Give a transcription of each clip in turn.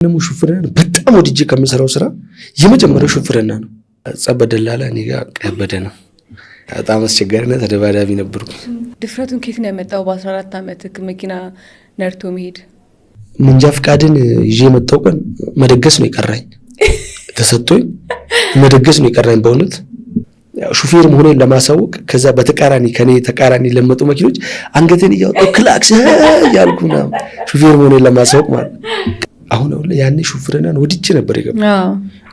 ነሙ ሹፍርና በጣም ወድጄ ከምሰራው ስራ የመጀመሪያው ሹፍርና ነው። ጸበደላላ እኔ ጋር ቀበደ ነው። በጣም አስቸጋሪና ተደባዳቢ ነበርኩ። ድፍረቱን ከየት ነው ያመጣው? በ14 ዓመት መኪና ነርቶ መሄድ። መንጃ ፍቃድን ይዤ የመጣው ቀን መደገስ ነው የቀራኝ። ተሰጥቶኝ መደገስ ነው የቀራኝ በእውነት ሹፌር መሆኔን ለማሳወቅ። ከዛ በተቃራኒ ከኔ ተቃራኒ ለመጡ መኪኖች አንገቴን እያወጣሁ ክላክስ ያልኩ ነው ሹፌር መሆኔን ለማሳወቅ ማለት። አሁን ላይ ያኔ ሹፍርናን ወድጄ ነበር የገባው።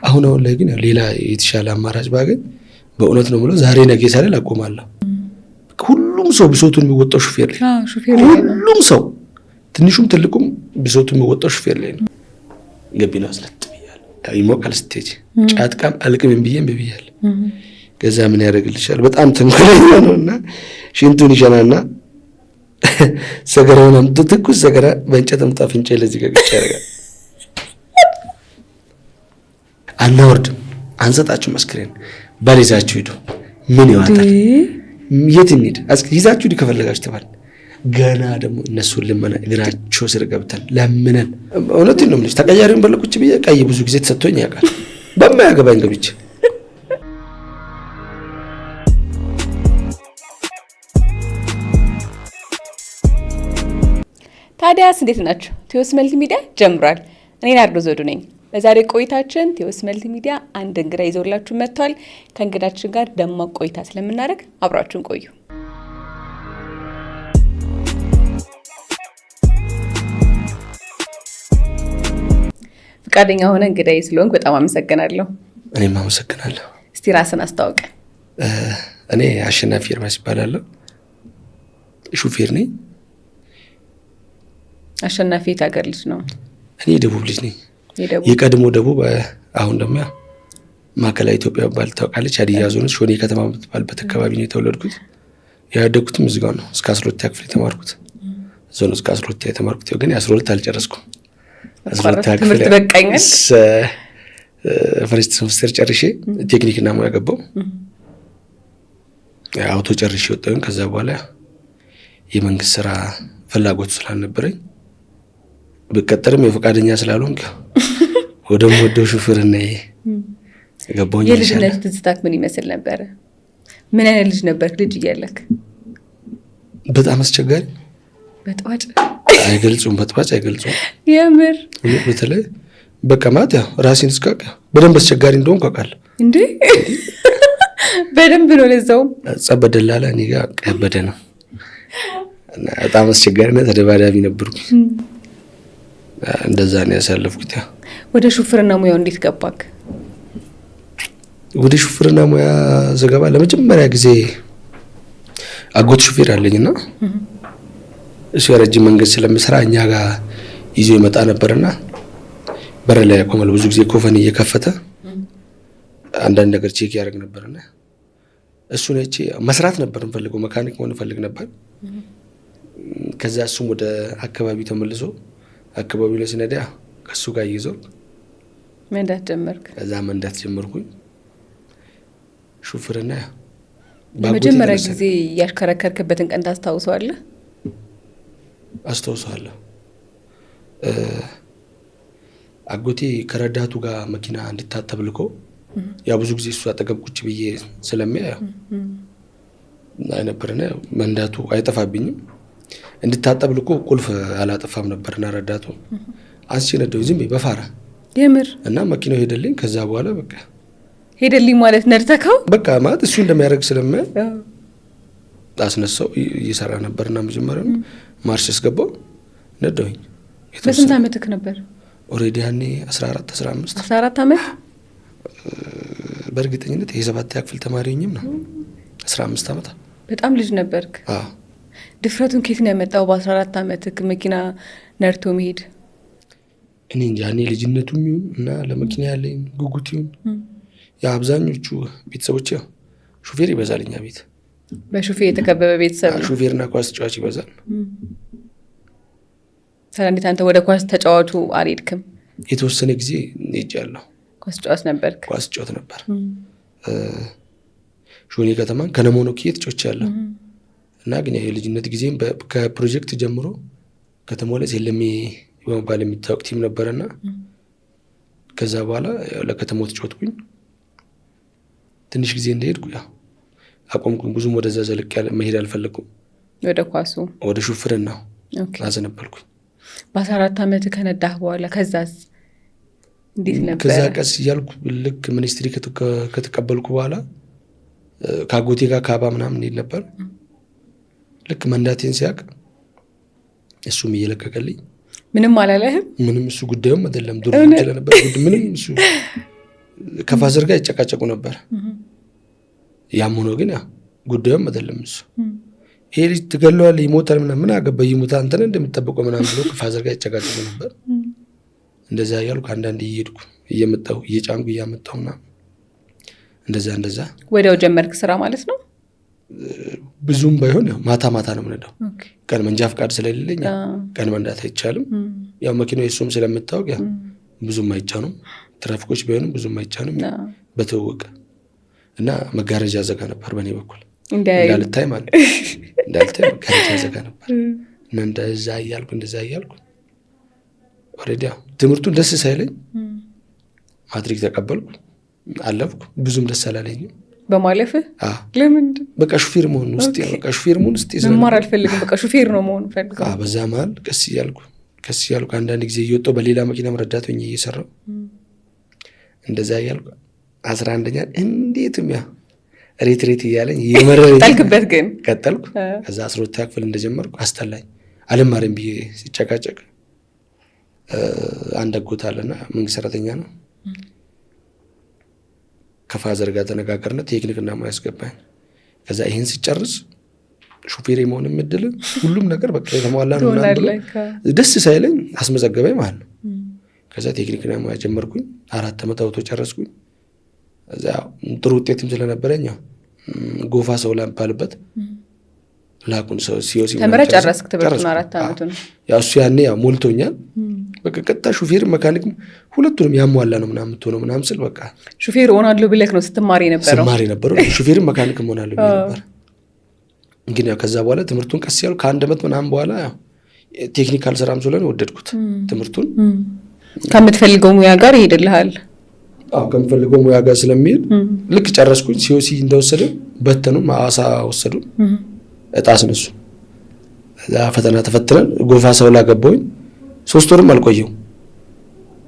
አሁን ላይ ግን ሌላ የተሻለ አማራጭ ባገኝ በእውነት ነው የምለው ዛሬ ነገ ሳይል አቆማለሁ። ሁሉም ሰው ብሶቱን የሚወጣው ሹፌር ላይ ሁሉም ሰው ትንሹም ትልቁም ብሶቱን የሚወጣው ሹፌር ላይ ነው። ገቢና አስለጥ ብያለሁ። ይሞቃል ስቴጅ ጫትቃም አልቅም ብያለሁ። ከዛ ምን ያደርግልሻል በጣም ተንኮለኛ ነውና ሽንቱን ይሸናና ሰገራውን ትኩስ ሰገራ በእንጨት አፍንጫ ለዚህ ጋር ያደርጋል። አናወርድም አንሰጣችሁ መስክሬን ባሊዛችሁ ሂዱ። ምን ይዋጣል የት እንሂድ ይዛችሁ ሂዱ ከፈለጋችሁ ተባል። ገና ደግሞ እነሱን ልመና እግራቸው ስር ገብተን ለምነን እውነቴን ነው የምልሽ ተቀያሪውን በለቁች ብዬ ቀይ ብዙ ጊዜ ተሰጥቶኝ ያውቃል በማያገባኝ ገብቼ። ታዲያስ እንዴት ናችሁ? ቴዎስ መልቲሚዲያ ጀምሯል። እኔ ናርዶ ዘውዱ ነኝ። በዛሬ ቆይታችን ቴዎስ መልቲሚዲያ አንድ እንግዳ ይዘውላችሁ መጥቷል። ከእንግዳችን ጋር ደማቅ ቆይታ ስለምናደርግ አብራችሁን ቆዩ። ፈቃደኛ ሆነ እንግዳዬ ስለሆንክ በጣም አመሰግናለሁ። እኔም አመሰግናለሁ። እስቲ ራስን አስተዋውቅ። እኔ አሸናፊ ኤርሚያስ እባላለሁ። ሹፌር ነኝ። አሸናፊ የት ሀገር ልጅ ነው? እኔ ደቡብ ልጅ ነኝ። የቀድሞ ደቡብ አሁን ደግሞ ማዕከላዊ ኢትዮጵያ ባል ታውቃለች። ሀዲያ ዞን ሾኔ ከተማ የምትባልበት አካባቢ ነው የተወለድኩት። ያደግኩትም እዚጋው ነው። እስከ 12 ክፍል የተማርኩት ዞን እስከ 12 የተማርኩት ግን 12 አልጨረስኩም። 12 ክፍል በቃኛል። ፈርስት ሴምስተር ጨርሼ ቴክኒክና ሙያ ገባው። አውቶ ጨርሼ ወጣሁ። ከዛ በኋላ የመንግስት ስራ ፍላጎት ስላልነበረኝ በቀጠርም የፈቃደኛ ስላልሆንኩ ወደምወደው ሹፌርና ገባሁኝ። የልጅነት ትዝታክ ምን ይመስል ነበር? ምን አይነት ልጅ ነበር ልጅ እያለክ? በጣም አስቸጋሪ በጥዋጭ አይገልጹም። በጥዋጭ አይገልጹም። የምር በተለይ በቃ ማለት ያው ራሴን እስካቀ በደንብ አስቸጋሪ እንደሆንኩ አውቃለሁ። እንዴ በደንብ ነው ለዛውም ጸበደላላ እኔ ጋር ቀበደ ነው። በጣም አስቸጋሪና ተደባዳቢ ነበርኩ። እንደዛ ነው ያሳለፍኩት። ወደ ሹፍርና ሙያው እንዴት ገባክ? ወደ ሹፍርና ሙያ ዘገባ ለመጀመሪያ ጊዜ አጎት ሹፌር አለኝና እሱ የረጅም መንገድ ስለምሰራ እኛ ጋር ይዞ ይመጣ ነበርና በር ላይ ቆመል ብዙ ጊዜ ኮፈን እየከፈተ አንዳንድ ነገር ቼክ ያደርግ ነበርና እሱ ነች መስራት ነበር እንፈልገው መካኒክ ሆነ ፈልግ ነበር። ከዛ እሱም ወደ አካባቢው ተመልሶ አካባቢው ላይ ሲነዳ ከሱ ጋር ይዞ መንዳት ጀመርክ? ከዛ መንዳት ጀመርኩኝ። ሹፍርና በመጀመሪያ ጊዜ ያሽከረከርክበትን ቀን ታስታውሰዋለህ? አስታውሰዋለሁ። አጎቴ ከረዳቱ ጋር መኪና እንድታጠብ ልኮ ያ ብዙ ጊዜ እሱ አጠገብ ቁጭ ብዬ ስለሚያየው አይነበርና መንዳቱ አይጠፋብኝም። እንድታጠብ ልኮ ቁልፍ አላጠፋም ነበርና ረዳቱ አንስቼ ነዳው ዝም በፋራ የምር እና መኪናው ሄደልኝ። ከዛ በኋላ በቃ ሄደልኝ ማለት ነርተካው በቃ ማለት እሱ እንደሚያደርግ ስለማይ አስነሳው። እየሰራ ነበርና መጀመሪያ ማርሽ አስገባው ነዳውኝ። በስንት ዓመትክ ነበር? ኦሬዲ ያኔ 14 ዓመት። በእርግጠኝነት የ7ኛ ክፍል ተማሪኝም ነው። 15 ዓመት በጣም ልጅ ነበርክ። ድፍረቱን ከየት ነው ያመጣው? በ14 ዓመትክ መኪና ነርቶ መሄድ። እኔ እንጃ እኔ ልጅነቱም ይሁን እና ለመኪና ያለኝ ጉጉት ይሁን አብዛኞቹ ቤተሰቦች ሹፌር ይበዛልኛ ቤት በሹፌር የተከበበ ቤተሰብ ነው። ሹፌርና ኳስ ተጫዋች ይበዛል። ታዲያ እንዴት አንተ ወደ ኳስ ተጫዋቹ አልሄድክም? የተወሰነ ጊዜ ሄጃለሁ። ኳስ ተጫዋች ነበርክ? ኳስ ተጫዋች ነበር። ሾኔ ከተማን ከነሞኖ ኪየት ተጫውቻለሁ እና ግን የልጅነት ጊዜም ከፕሮጀክት ጀምሮ ከተማው ላይ ለሚ በመባል የሚታወቅ ቲም ነበርና ከዛ በኋላ ለከተማው ተጫወትኩኝ። ትንሽ ጊዜ እንደሄድኩ ያው አቆምኩኝ። ብዙም ወደዛ ዘልቅ ያለ መሄድ አልፈለኩም። ወደ ኳሱ ወደ ሹፍርና አዘነበልኩኝ። በ14 ዓመት ከነዳህ በኋላ ከዛስ እንዴት ነበር? ከዛ ቀስ እያልኩ ልክ ሚኒስትሪ ከተቀበልኩ በኋላ ከአጎቴ ጋር ካባ ምናምን ሄድ ነበር። ልክ መንዳቴን ሲያውቅ እሱም እየለቀቀልኝ ምንም አላለህም? ምንም እሱ ጉዳዩም አይደለም ዱር ይችላል ነበር። ምንም እሱ ከፋዘር ጋር ይጨቃጨቁ ነበር። ያም ሆኖ ግን ያ ጉዳዩም አይደለም እሱ ይሄ ልጅ ትገለዋለህ ይሞታል ምናምን ምን አገባ ይሞታ አንተን እንደምትጠብቀው ምናምን ብሎ ከፋዘር ጋር ይጨቃጨቁ ነበር። እንደዛ እያልኩ አንዳንዴ እየሄድኩ እየመጣሁ እየጫንኩ እያመጣሁ ምናምን እንደዛ ወዲያው ጀመርክ ስራ ማለት ነው? ብዙም ባይሆን ያው ማታ ነው የምነዳው። ቀን መንጃ ፈቃድ ስለሌለኝ ቀን መንዳት አይቻልም። ያው መኪናው የሱም ስለምታውቅ ያው ብዙም አይጫኑም። ትራፊኮች ቢሆንም ብዙም አይጫኑም። በተወቀ እና መጋረጃ ዘጋ ነበር በእኔ በኩል እንዳልታይ ማለት እንዳልታይ መጋረጃ ዘጋ ነበር እና እንደዛ እያልኩ ኦሬዲ ትምህርቱን ደስ ሳይለኝ ማትሪክ ተቀበልኩ፣ አለፍኩ። ብዙም ደስ አላለኝም በማለፍህ። ለምንድን? በቃ ሹፌር መሆን ውስጥ መማር አልፈልግም፣ በቃ ሹፌር ነው መሆን ፈልገው። በዛ መሀል ቀስ እያልኩ አንዳንድ ጊዜ እየወጣሁ በሌላ መኪና ረዳት ሆኜ እየሰራሁ እንደዛ እያልኩ 11ኛ እንዴትም ያ ሬት እያለኝ የመረረኝ ጠልክበት። ግን ቀጠልኩ። ከዛ 12ኛ ክፍል እንደጀመርኩ አስጠላኝ። አልማርም ብዬ ሲጨቃጨቅ አንድ አጎት አለና መንግስት ሰራተኛ ነው። ከፋዘር ጋር ተነጋገርና ቴክኒክና ሙያ ያስገባኝ። ከዛ ይሄን ሲጨርስ ሹፌር የመሆን እድል ሁሉም ነገር በቃ የተሟላ ነው እና ደስ ሳይለኝ አስመዘገበኝ ማለት ነው። ከዛ ቴክኒክና ሙያ ጀመርኩኝ። 4 ዓመት አውቶ ጨረስኩኝ። ከዛ ጥሩ ውጤትም ስለነበረኝ ጎፋ ሰው ላምባልበት ላኩን ሰው ሲኦሲ ተመረ ጨረስክ ትምህርቱን 4 ዓመት ነው። ያው እሱ ያኔ ያው ሞልቶኛል። በቃ ቀጥታ ሹፌር መካኒክም ሁለቱንም ያሟላ ነው ምናምን የምትሆነው ምናምን ስል በቃ ሹፌር ሆናለሁ ብለህ ነው ስትማር የነበረው? ሹፌርም መካኒክም ሆናለሁ ብዬ ነበር። ግን ያው ከዛ በኋላ ትምህርቱን ቀስ ያልኩ ከ1 ዓመት ምናምን በኋላ ያው ቴክኒካል ስራም ስለሆነ ወደድኩት ትምህርቱን። ከምትፈልገው ሙያ ጋር ይሄድልሃል? አዎ ከምፈልገው ሙያ ጋር ስለሚሄድ ልክ ጨረስኩኝ። ሲኦሲ እንደወሰደ በተኑ ማአሳ ወሰዱ። እጣስ ነሱ። እዛ ፈተና ተፈትነን ጎፋ ሰው ላገባሁኝ 3 ወርም አልቆየው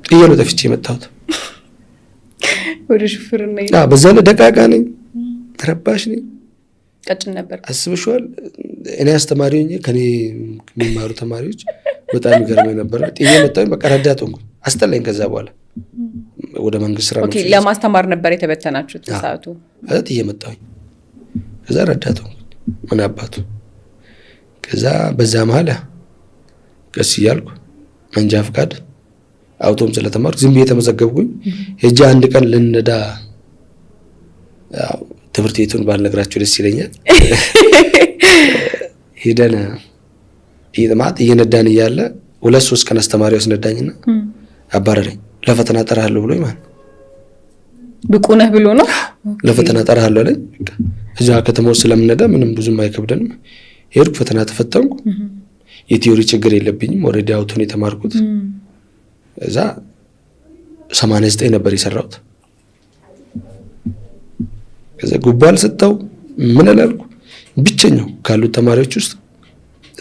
ጥየለው ጠፍቼ የመጣሁት ወደ ሹፍርና። በዛ ላይ ደቃቃ ነኝ፣ ተረባሽ ነኝ፣ ቀጭን ነበር። አስበሽዋል? እኔ አስተማሪ ሆኜ ከኔ የሚማሩ ተማሪዎች በጣም ይገርመኝ ነበር። ጥዬ መጣሁኝ። በቃ ረዳት ሆንኩ። አስጠላኝ። ከዛ በኋላ ወደ መንግስት ስራ ነው። ለማስተማር ነበር የተበተናችሁት ሰዓቱ? ጥዬ መጣሁኝ። ከዛ ረዳት ሆንኩ። ምን አባቱ። ከዛ በዛ መሀል ቀስ እያልኩ መንጃ ፈቃድ አውቶም ስለተማርኩ ዝም ብዬ ተመዘገብኩኝ። ሄጄ አንድ ቀን ልንነዳ ትምህርት ቤቱን ባልነግራቸው ደስ ይለኛል። ሄደን ይጥማት እየነዳን እያለ 2-3 ቀን አስተማሪው አስነዳኝና አባረረኝ። ለፈተና ጠራለሁ ብሎኝ ማለት ብቁ ነህ ብሎ ነው። ለፈተና ጠራለሁ አለኝ። እዛ ከተማው ስለምነዳ ምንም ብዙም አይከብደንም። ሄድኩ፣ ፈተና ተፈተንኩ። የቲዮሪ ችግር የለብኝም። ኦሬዲ አውቶን የተማርኩት። እዛ 89 ነበር የሰራሁት። ከዛ ጉባኤ ሰጠው ምን አላልኩ። ብቸኛው ካሉት ተማሪዎች ውስጥ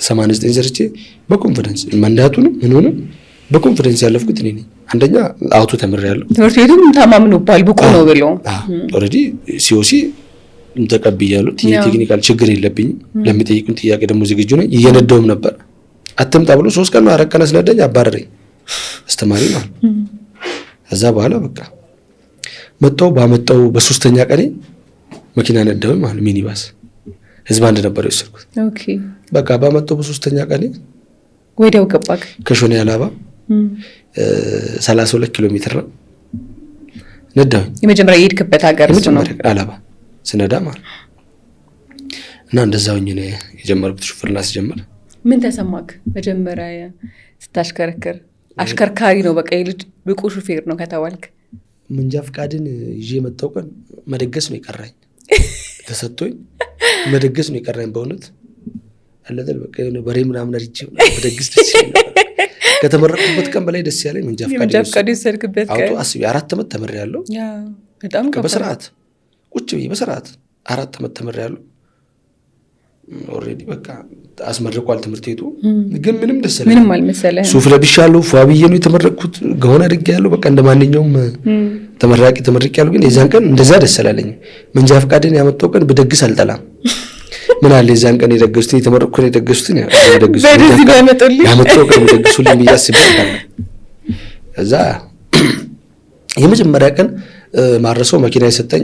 89 ሰርቼ በኮንፊደንስ መንዳቱንም ምንሆንም በኮንፊደንስ ያለፍኩት እኔ ነኝ። አንደኛ አውቶ ተምሬያለሁ። ትምህርት ቤቱም ተማምኖባል ብቁ ነው ብሎ ኦሬዲ ሲኦሲ ተቀብያለሁ። ቴክኒካል ችግር የለብኝም። ለሚጠይቁን ጥያቄ ደግሞ ዝግጁ ነኝ። እየነዳውም ነበር። አትምጣ ብሎ 3 ቀን 4 ቀን አስነዳኝ፣ አባረረኝ አስተማሪ ማለት። ከዛ በኋላ በቃ መጣው። ባመጣው በ3ኛ ቀኔ መኪና ነዳሁኝ ማለት ሚኒባስ ህዝብ አንድ ነበር የወሰድኩት። ኦኬ በቃ ባመጣው በ3ኛ ቀኔ ወዲያው ገባክ። ከሾኔ አላባ 32 ኪሎ ሜትር ነው ነዳሁኝ። የመጀመሪያ የሄድክበት ሀገር እሱ ነው? አላባ ስነዳ ማለት እና እንደዛው ነው የጀመርኩት ሹፍርና ሲጀምር። ምን ተሰማክ መጀመሪያ ስታሽከረክር? አሽከርካሪ ነው በቃ ልጅ ብቁ ሹፌር ነው ከተባልክ? መንጃ ፈቃድን ይዤ የመጣው ቀን መደገስ ነው የቀራኝ። ተሰጥቶኝ መደገስ ነው የቀራኝ። በእውነት አለደል በቃ የሆነ በሬ ምናምን አርጄ መደገስ ደስ ይላል። ከተመረቅኩበት ቀን በላይ ደስ ያለኝ መንጃ ፈቃድ የወሰድክበት ቀን። አስቢ 4 ዓመት ተምሬያለሁ። በጣም በስርዓት ቁጭ ብዬ በስርዓት 4 ዓመት ተምሬያለሁ። ኦልሬዲ በቃ አስመርቋል ትምህርት ቤቱ። ግን ምንም ደስ ያለኝ ምንም አልመሰለህም። ሱፍ ለብሻለሁ፣ ፏ ብዬ ነው የተመረቅኩት። ገሆን አድርጌያለሁ። በቃ እንደማንኛውም ተመራቂ ተመርቄያለሁ። ግን የዛን ቀን እንደዛ ደስ አላለኝም። መንጃ ፈቃድን ያመጣው ቀን ብደግስ አልጠላም። ምን አለ የዛን ቀን የደገሱትን የተመረቅኩትን የደገሱትን ያመጣው ቀን ብደግሱልኝ ብዬ አስቤ ነበር። እዛ የመጀመሪያ ቀን ማረሰው መኪና የሰጠኝ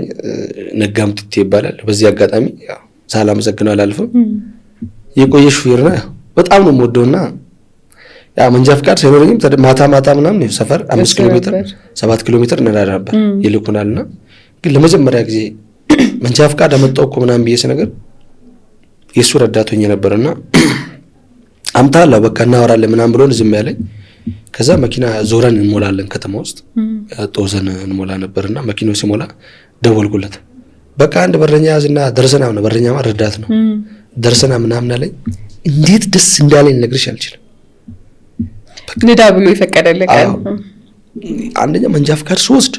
ነጋምጥቴ ይባላል። በዚህ አጋጣሚ ሳላመሰግነው አላልፍም። የቆየ ሹፌር ነው። በጣም ነው የምወደውና ያ መንጃ ፈቃድ ሳይኖረኝም ማታ ምናምን ሰፈር 5 ኪሎ ሜትር 7 ኪሎ ሜትር እንነዳ ነበር ይልኩናልና፣ ግን ለመጀመሪያ ጊዜ መንጃ ፈቃድ አመጣው እኮ ምናምን ብዬ ስነገር የሱ ረዳት ሆኜ ነበርና አምጣላ በቃ እናወራለን ምናምን ብሎን ዝም ያለኝ። ከዛ መኪና ዞረን እንሞላለን ከተማ ውስጥ ጦዘን እንሞላ ነበርና መኪናው ሲሞላ ደወልኩለት። በቃ አንድ በረኛ ያዝና ደርሰና ነው። በረኛ ማለት ረዳት ነው። ደርሰና ምናምን አለኝ። እንዴት ደስ እንዳለኝ ልነግርሽ አልችልም። ንዳ ብሎ ይፈቀደልህ ቀን። አንደኛ መንጃ ፈቃድ ስወስድ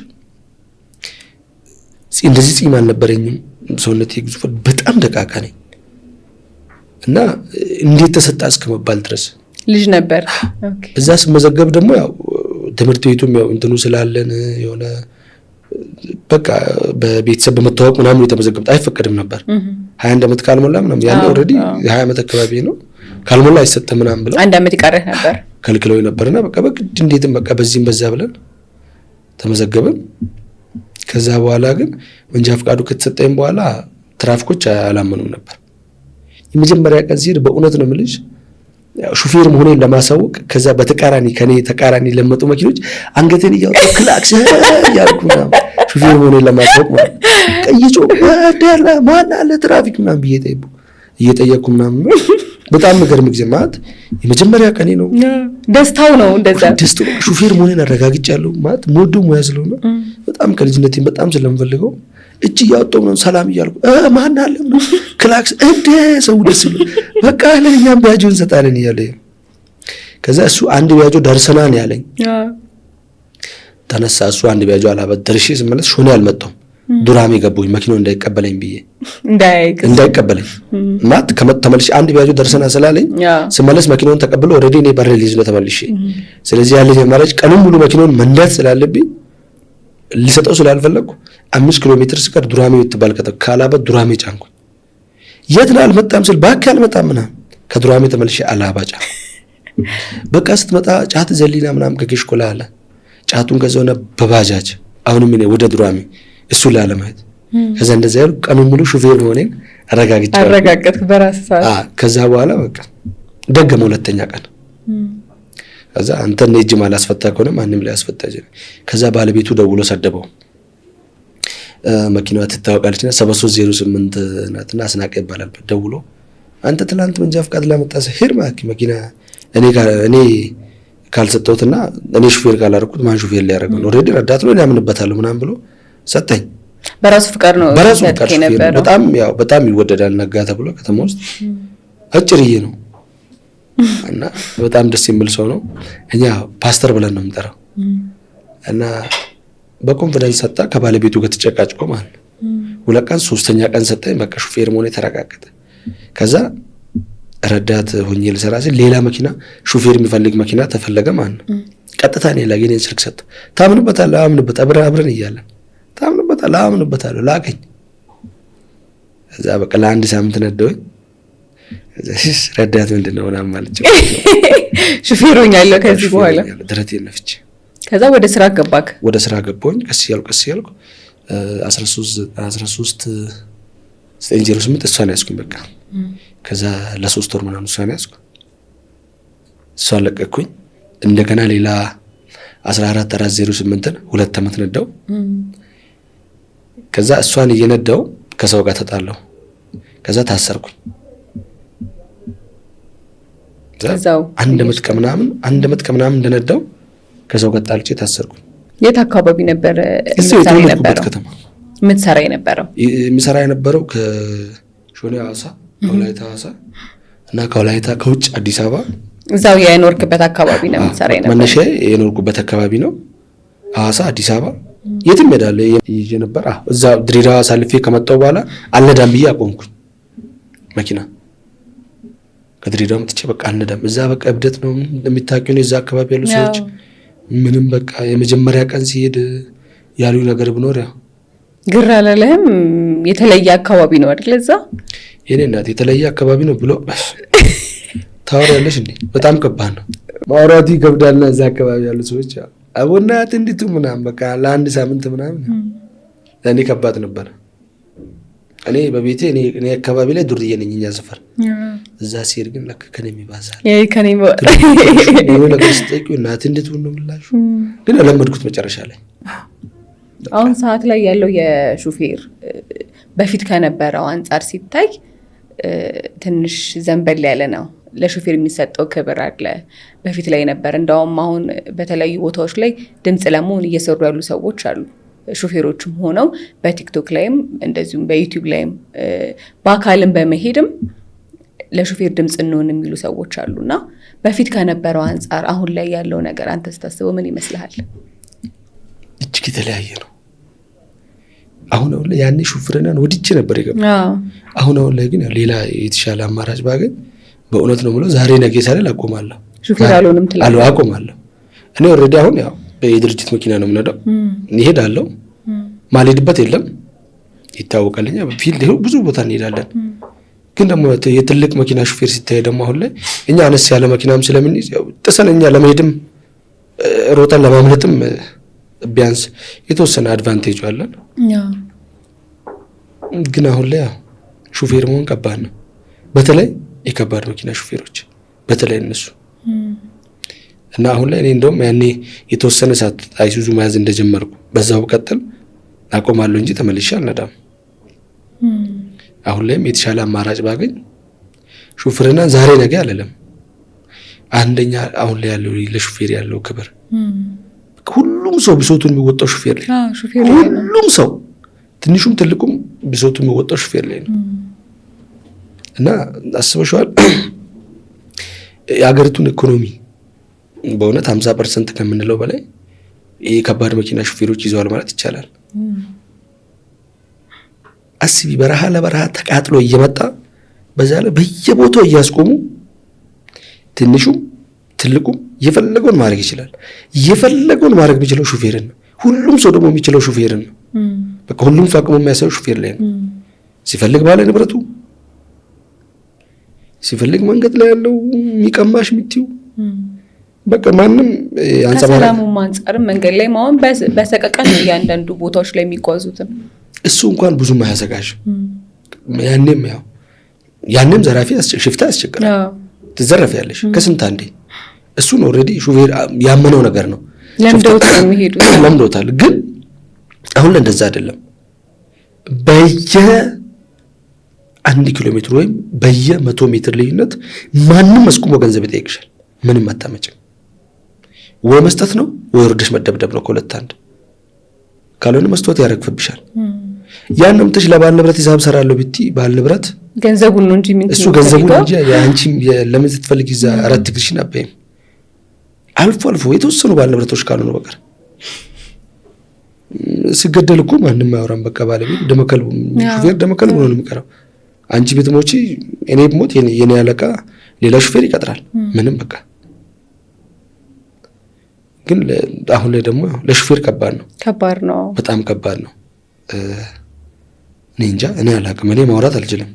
እንደዚህ ጺም አልነበረኝም። ሰውነቴ ግዙፍ በጣም ደቃቃ ነኝ እና እንዴት ተሰጣ እስከመባል ድረስ ልጅ ነበር። እዛ ስመዘገብ ደግሞ ያው ትምህርት ቤቱም ያው እንትኑ ስላለን የሆነ በቃ በቤተሰብ በመታወቅ ምናምን የተመዘገብት አይፈቀድም ነበር። 21 ዓመት ካልሞላ ምናምን ያለ ኦልሬዲ 20 ዓመት አካባቢ ነው ካልሞላ አይሰጥም ምናምን ብለው 1 ዓመት ይቀርህ ነበር ከልክለው ነበርና በቃ በግድ እንዴትም በቃ በዚህም በዛ ብለን ተመዘገብን። ከዛ በኋላ ግን መንጃ ፈቃዱ ከተሰጠኝ በኋላ ትራፊኮች አላመኑም ነበር። የመጀመሪያ ቀን ሲሄድ በእውነት ነው የምልሽ ሹፌር መሆኔን ለማሳወቅ ከዛ በተቃራኒ ከኔ ተቃራኒ ለመጡ መኪኖች አንገቴን እያወጣሁ ክላክስ ያልኩ ነው ሹፌር መሆኔን ለማሳወቅ ማለት ቀይጮ ወደላ ማን አለ ትራፊክ ምናምን ብዬ እየጠየቅኩ ምናምን በጣም የሚገርም ጊዜ ማለት የመጀመሪያ ቀኔ ነው። ደስታው ነው እንደዛ ደስታው ሹፌር መሆኔን አረጋግጫለሁ ማለት ሞዶ ሙያ ስለሆነ በጣም ከልጅነቴ በጣም ስለምፈልገው እጅ እያወጣሁ ነው ሰላም እያልኩ ማን አለ ነው ክላክስ እንደ ሰው ደስ ብሎ በቃ ለኛም ቢያጆ እንሰጣለን እያለ ከዛ እሱ አንድ ቢያጆ ደርሰናል ያለኝ ተነሳ። እሱ አንድ ቢያጆ አላበደርሽ ስመለስ ሾኔ አልመጣም። ዱራሜ ገባሁኝ መኪናው እንዳይቀበለኝ ብዬ እንዳይቀበለኝ ማለት ተመልሼ አንድ ቢያጆ ደርሰናል ስላለኝ ስመለስ መኪናውን ተቀብሎ ኦልሬዲ እኔ በር ልይዝ ነው ተመልሼ። ስለዚህ ያለኝ አማራጭ ቀኑን ሙሉ መኪናውን መንዳት ስላለብኝ ሊሰጠው ስላልፈለኩ 5 ኪሎ ሜትር ስቀር ዱራሜ ወጥባል ካላበት ዱራሜ ጫንኩኝ። የት ነው አልመጣም ስል ባክ አልመጣም ምናምን ከዱራሜ ተመልሼ አላባ ጫንኩ። በቃ ስትመጣ ጫት ዘሊና ምናምን ከጌሽኮላ አለ ጫቱን ከዛውና በባጃጅ አሁንም እኔ ወደ ዱራሜ እሱ ላለማየት ከዛ እንደዛ ያሉ ቀኑን ሙሉ ሹፌር ሆነን አረጋገጥክ በራስ ሰዓት። ከዛ በኋላ በቃ ደገመ ሁለተኛ ቀን ከዛ አንተ ነጅ ማላስፈታ ከሆነ ማንንም ላይ ያስፈታ ይችላል። ከዛ ባለቤቱ ደውሎ ሰደበው። መኪናዋ ትታወቃለችና 7308 ናትና አስናቀ ይባላል። ደውሎ አንተ ትላንት መንጃ ፈቃድ ላመጣሰ ሄርማክ መኪና እኔ ካልሰጠሁትና እኔ ሹፌር ካላረኩት ማን ሹፌር ሊያረጋው ነው? ኦሬዲ ረዳት ነው ያምንበታለሁ ምናምን ብሎ ሰጠኝ። በራሱ ፍቃድ ነው የነበረው። በጣም ይወደዳል ነጋ ተብሎ ከተማ ውስጥ አጭርዬ ነው እና በጣም ደስ የሚል ሰው ነው። እኛ ፓስተር ብለን ነው የምንጠራው እና በኮንፊደንስ ሰጣ። ከባለቤቱ ጋር ተጨቃጭቆ ማለት ነው 2 ቀን 3ኛ ቀን ሰጠኝ። በቃ ሹፌር መሆኔ ተረጋገጠ። ከዛ ረዳት ሆኜ ልሰራ ሲል ሌላ መኪና ሹፌር የሚፈልግ መኪና ተፈለገ ማለት ነው። ቀጥታ እኔ ላይ የኔን ስልክ ሰጠ። ታምንበታለህ? አምንበት አብረን እያለን ታምንበታለህ? አምንበታለሁ ላከኝ። ከዛ በቃ ለአንድ ሳምንት ነደውኝ። ረዳት ምንድነው ምናምን ማለት ነው ሹፌር ሆኛለሁ ከዚህ በኋላ ድረቴን ነፍቼ። ከዛ ወደ ስራ ገባክ? ወደ ስራ ገባሁኝ። ቀስ ያልኩ 13/9/08 እሷን ያዝኩኝ በቃ። ከዛ ለ3 ወር ምናምን እሷን ያዝኩ። እሷን ለቀቅኩኝ። እንደገና ሌላ 14/4/08 2 ዓመት ነዳው። ከዛ እሷን እየነዳው ከሰው ጋር ተጣላሁ። ከዛ ታሰርኩኝ። ከዛው 1 ዓመት ከምናምን እንደነዳው ከሰው ጋር ጣልቼ ታሰርኩኝ። የት አካባቢ ነበር የምትሰራ የነበረው? የምሰራ የነበረው ከሾኔ ሐዋሳ፣ ከወላይታ ሐዋሳ እና ከወላይታ ከውጭ አዲስ አበባ እዛው የኖርክበት አካባቢ ነው የምትሰራ ነበር? መነሻዬ የኖርኩበት አካባቢ ነው። ሐዋሳ፣ አዲስ አበባ የትም ሄዳለሁ ይዤ ነበር። እዛ ድሬዳዋ ሳልፌ ከመጣሁ በኋላ አልነዳም ብዬ አቆምኩኝ መኪና። ከድሬዳዋ መጥቼ በቃ አልነዳም። እዛ በቃ እብደት ነው እንደሚታወቀው ነው። እዛ አካባቢ ያሉ ሰዎች ምንም በቃ የመጀመሪያ ቀን ሲሄድ ያሉ ነገር ብኖር ያው ግራ አላለህም? የተለየ አካባቢ ነው አይደል? እዛ የኔ እናት የተለየ አካባቢ ነው ብሎ ታወሪያለሽ እንዴ? በጣም ከባድ ነው ማውራቱ ይከብዳልና እዛ አካባቢ ያሉ ሰዎች አቦናት እንዲቱ ምናምን በቃ ለአንድ ሳምንት ምናምን ለእኔ ከባድ ነበር። እኔ በቤቴ እኔ አካባቢ ላይ ዱርዬ ነኝ እኛ ሰፈር። እዛ ሲሄድ ግን ለካ ከኔም ይባዛል። ነገር ስጠይቁ እናት እንዴት ነው የምላችሁ። ግን አለመድኩት መጨረሻ ላይ። አሁን ሰዓት ላይ ያለው የሹፌር በፊት ከነበረው አንጻር ሲታይ ትንሽ ዘንበል ያለ ነው። ለሹፌር የሚሰጠው ክብር አለ በፊት ላይ ነበር። እንደውም አሁን በተለያዩ ቦታዎች ላይ ድምፅ ለመሆን እየሰሩ ያሉ ሰዎች አሉ። ሹፌሮችም ሆነው በቲክቶክ ላይም እንደዚሁም በዩቲዩብ ላይም በአካልም በመሄድም ለሹፌር ድምፅ እንሆን የሚሉ ሰዎች አሉና በፊት ከነበረው አንጻር አሁን ላይ ያለው ነገር አንተ ስታስበው ምን ይመስልሃል? እጅግ የተለያየ ነው። አሁን ላይ ያኔ ሹፍርናን ወድጄ ነበር የገባው። አሁን ላይ ግን ሌላ የተሻለ አማራጭ ባገኝ በእውነት ነው ብለው ዛሬ ነገ ሳልል አቆማለሁ። ሹፌር አልሆንም ትላለህ? አቆማለሁ። እኔ ኦልሬዲ አሁን ያው የድርጅት መኪና ነው የምነዳው። እንሄዳለሁ። ማልሄድበት የለም ይታወቃልኛ። ፊልድ ብዙ ቦታ እንሄዳለን። ግን ደግሞ የትልቅ መኪና ሹፌር ሲታይ ደግሞ አሁን ላይ እኛ አነስ ያለ መኪናም ስለምንይዝ ያው ጥሰን እኛ ለመሄድም ሮጠን ለማምለጥም ቢያንስ የተወሰነ አድቫንቴጅ አለን። ግን አሁን ላይ ሹፌር መሆን ከባድ ነው። በተለይ የከባድ መኪና ሹፌሮች በተለይ እነሱ እና አሁን ላይ እኔ እንደውም ያኔ የተወሰነ ሰዓት አይሱዙ መያዝ እንደጀመርኩ በዛው ቀጥል አቆማለሁ እንጂ ተመልሼ አልነዳም። አሁን ላይም የተሻለ አማራጭ ባገኝ ሹፍርና ዛሬ ነገ አልልም። አንደኛ አሁን ላይ ያለው ለሹፌር ያለው ክብር ሁሉም ሰው ብሶቱን የሚወጣው ሹፌር ላይ ሁሉም ሰው ትንሹም ትልቁም ብሶቱን የሚወጣው ሹፌር ላይ ነው። እና አስበሽዋል የሀገሪቱን ኢኮኖሚ በእውነት 50% ከምንለው በላይ የከባድ መኪና ሹፌሮች ይዘዋል ማለት ይቻላል። አስቢ፣ በረሃ ለበረሃ ተቃጥሎ እየመጣ በዛ ላይ በየቦታው እያስቆሙ ትንሹም ትልቁም የፈለገውን ማድረግ ይችላል። የፈለገውን ማድረግ የሚችለው ሹፌርን ነው። ሁሉም ሰው ደግሞ የሚችለው ሹፌርን ነው። በቃ ሁሉም አቅሙ የሚያሳየው ሹፌር ላይ ነው። ሲፈልግ ባለ ንብረቱ፣ ሲፈልግ መንገድ ላይ ያለው የሚቀማሽ የምትይው በቃ ማንም ከሰላሙም አንጻርም መንገድ ላይ ማሆን በሰቀቀን እያንዳንዱ ቦታዎች ላይ የሚጓዙትም እሱ እንኳን ብዙም አያሰጋሽም። ያኔም ዘራፊ ሽፍታ ያስቸግራል። ትዘረፊያለሽ ከስንት አንዴ። እሱን ኦልሬዲ ሹፌር ያመነው ነገር ነው። ለምዶታል። ግን አሁን ላይ እንደዛ አይደለም። በየ1 ኪሎ ሜትር ወይም በየ100 ሜትር ልዩነት ማንም መስቁሞ ገንዘብ ይጠይቅሻል። ምንም አታመጭም። ወይ መስጠት ነው ወይ ወርደሽ መደብደብ ነው። ከሁለት አንድ ካልሆነ መስጠት ያረግፍብሻል። ያንንም ትሽ ለባል ንብረት ሂሳብ ሰራለሁ ብቲ ባል ንብረት ገንዘቡን ነው እንጂ ምን እሱ ገንዘቡን እንጂ ያንቺ ለምን ትፈልጊ እዛ አራት ግርሽን አባይም አልፎ አልፎ የተወሰኑ ባል ንብረቶች ካሉ ነው በቀር ሲገደል እኮ ማንም አያወራም። በቃ ባለቤት ደመከል ሹፌር ደመከል ነው የሚቀረው። አንቺ ቤትሞቺ እኔ ብሞት የኔ አለቃ ሌላ ሹፌር ይቀጥራል። ምንም በቃ ግን አሁን ላይ ደግሞ ለሹፌር ከባድ ነው። በጣም ከባድ ነው። እኔ እንጃ እኔ አላውቅም። እኔ ማውራት አልችልም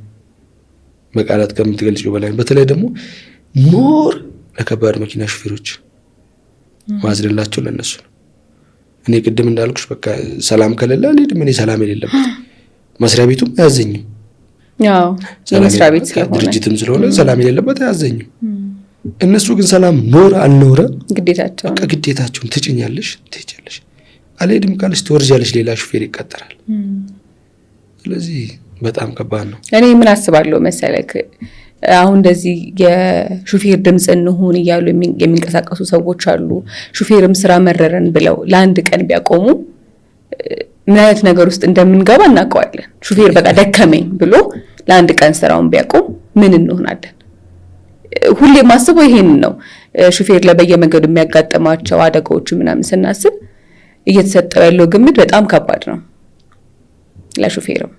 በቃላት ከምትገልጪው በላይ። በተለይ ደግሞ ሞር ለከባድ መኪና ሹፌሮች ማዝንላቸው ለነሱ ነው። እኔ ቅድም እንዳልኩሽ በቃ ሰላም ከሌለ አልሄድም። እኔ ሰላም የሌለበት መስሪያ ቤቱም አያዘኝም። የመስሪያ ቤት ስለሆነ ድርጅትም ስለሆነ ሰላም የሌለበት አያዘኝም። እነሱ ግን ሰላም ኖረ አልኖረ ግዴታቸውን ትጭኛለሽ፣ ትሄጃለሽ። አልሄድም ካለሽ ትወርጃለሽ፣ ሌላ ሹፌር ይቀጠራል። ስለዚህ በጣም ከባድ ነው። እኔ ምን አስባለሁ መሰለክ፣ አሁን እንደዚህ የሹፌር ድምፅ እንሁን እያሉ የሚንቀሳቀሱ ሰዎች አሉ። ሹፌርም ስራ መረረን ብለው ለአንድ ቀን ቢያቆሙ ምን አይነት ነገር ውስጥ እንደምንገባ እናውቀዋለን። ሹፌር በቃ ደከመኝ ብሎ ለአንድ ቀን ስራውን ቢያቆም ምን እንሆናለን? ሁሌ ማስበው ይሄን ነው። ሹፌር ላይ በየመንገዱ የሚያጋጥማቸው አደጋዎች ምናምን ስናስብ እየተሰጠው ያለው ግምት በጣም ከባድ ነው ለሹፌርም።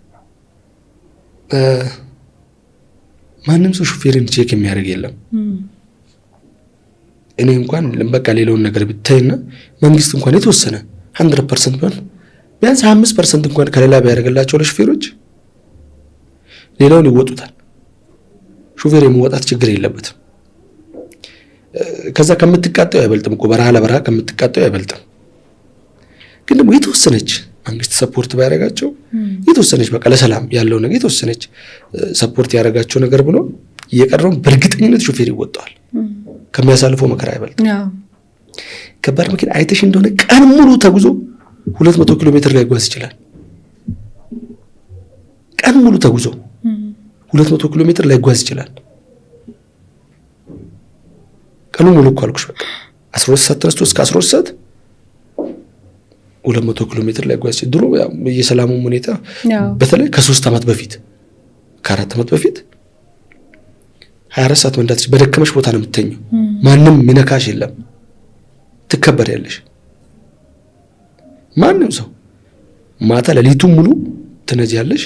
ማንም ሰው ሹፌርን ቼክ የሚያደርግ የለም። እኔ እንኳን በቃ ሌላውን ነገር ብታይና መንግስት እንኳን የተወሰነ 100% ቢሆን ቢያንስ 5% እንኳን ከሌላ ቢያደርግላቸው ለሹፌሮች ሌላውን ይወጡታል። ሹፌር የመወጣት ችግር የለበትም። ከዛ ከምትቃጠው አይበልጥም እኮ በረሃ ለበረሃ ከምትቃጠው አይበልጥም። ግን ደግሞ የተወሰነች መንግስት ሰፖርት ባያደርጋቸው የተወሰነች በቃ ለሰላም ያለው ነገር የተወሰነች ሰፖርት ያደርጋቸው ነገር ብሎ እየቀረውን በእርግጠኝነት ሹፌር ይወጣዋል። ከሚያሳልፈው መከራ አይበልጥም። ከባድ መኪና አይተሽ እንደሆነ ቀን ሙሉ ተጉዞ 200 ኪሎ ሜትር ላይ ጓዝ ይችላል። ቀን ሙሉ ተጉዞ 200 ኪሎ ሜትር ላይ ጓዝ ይችላል። ቀኑ ሙሉ እኮ አልኩሽ በቃ 12 ሰዓት ተነስቶ እስከ 12 ሰዓት 200 ኪሎ ሜትር ላይ ጓዝ። ድሮ የሰላሙ ሁኔታ በተለይ ከ3 ዓመት በፊት ከ4 ዓመት በፊት 24 ሰዓት መንዳት በደከመሽ ቦታ ነው የምትተኘው። ማንም ሚነካሽ የለም። ትከበሪያለሽ። ማንም ሰው ማታ ለሊቱን ሙሉ ትነጂያለሽ።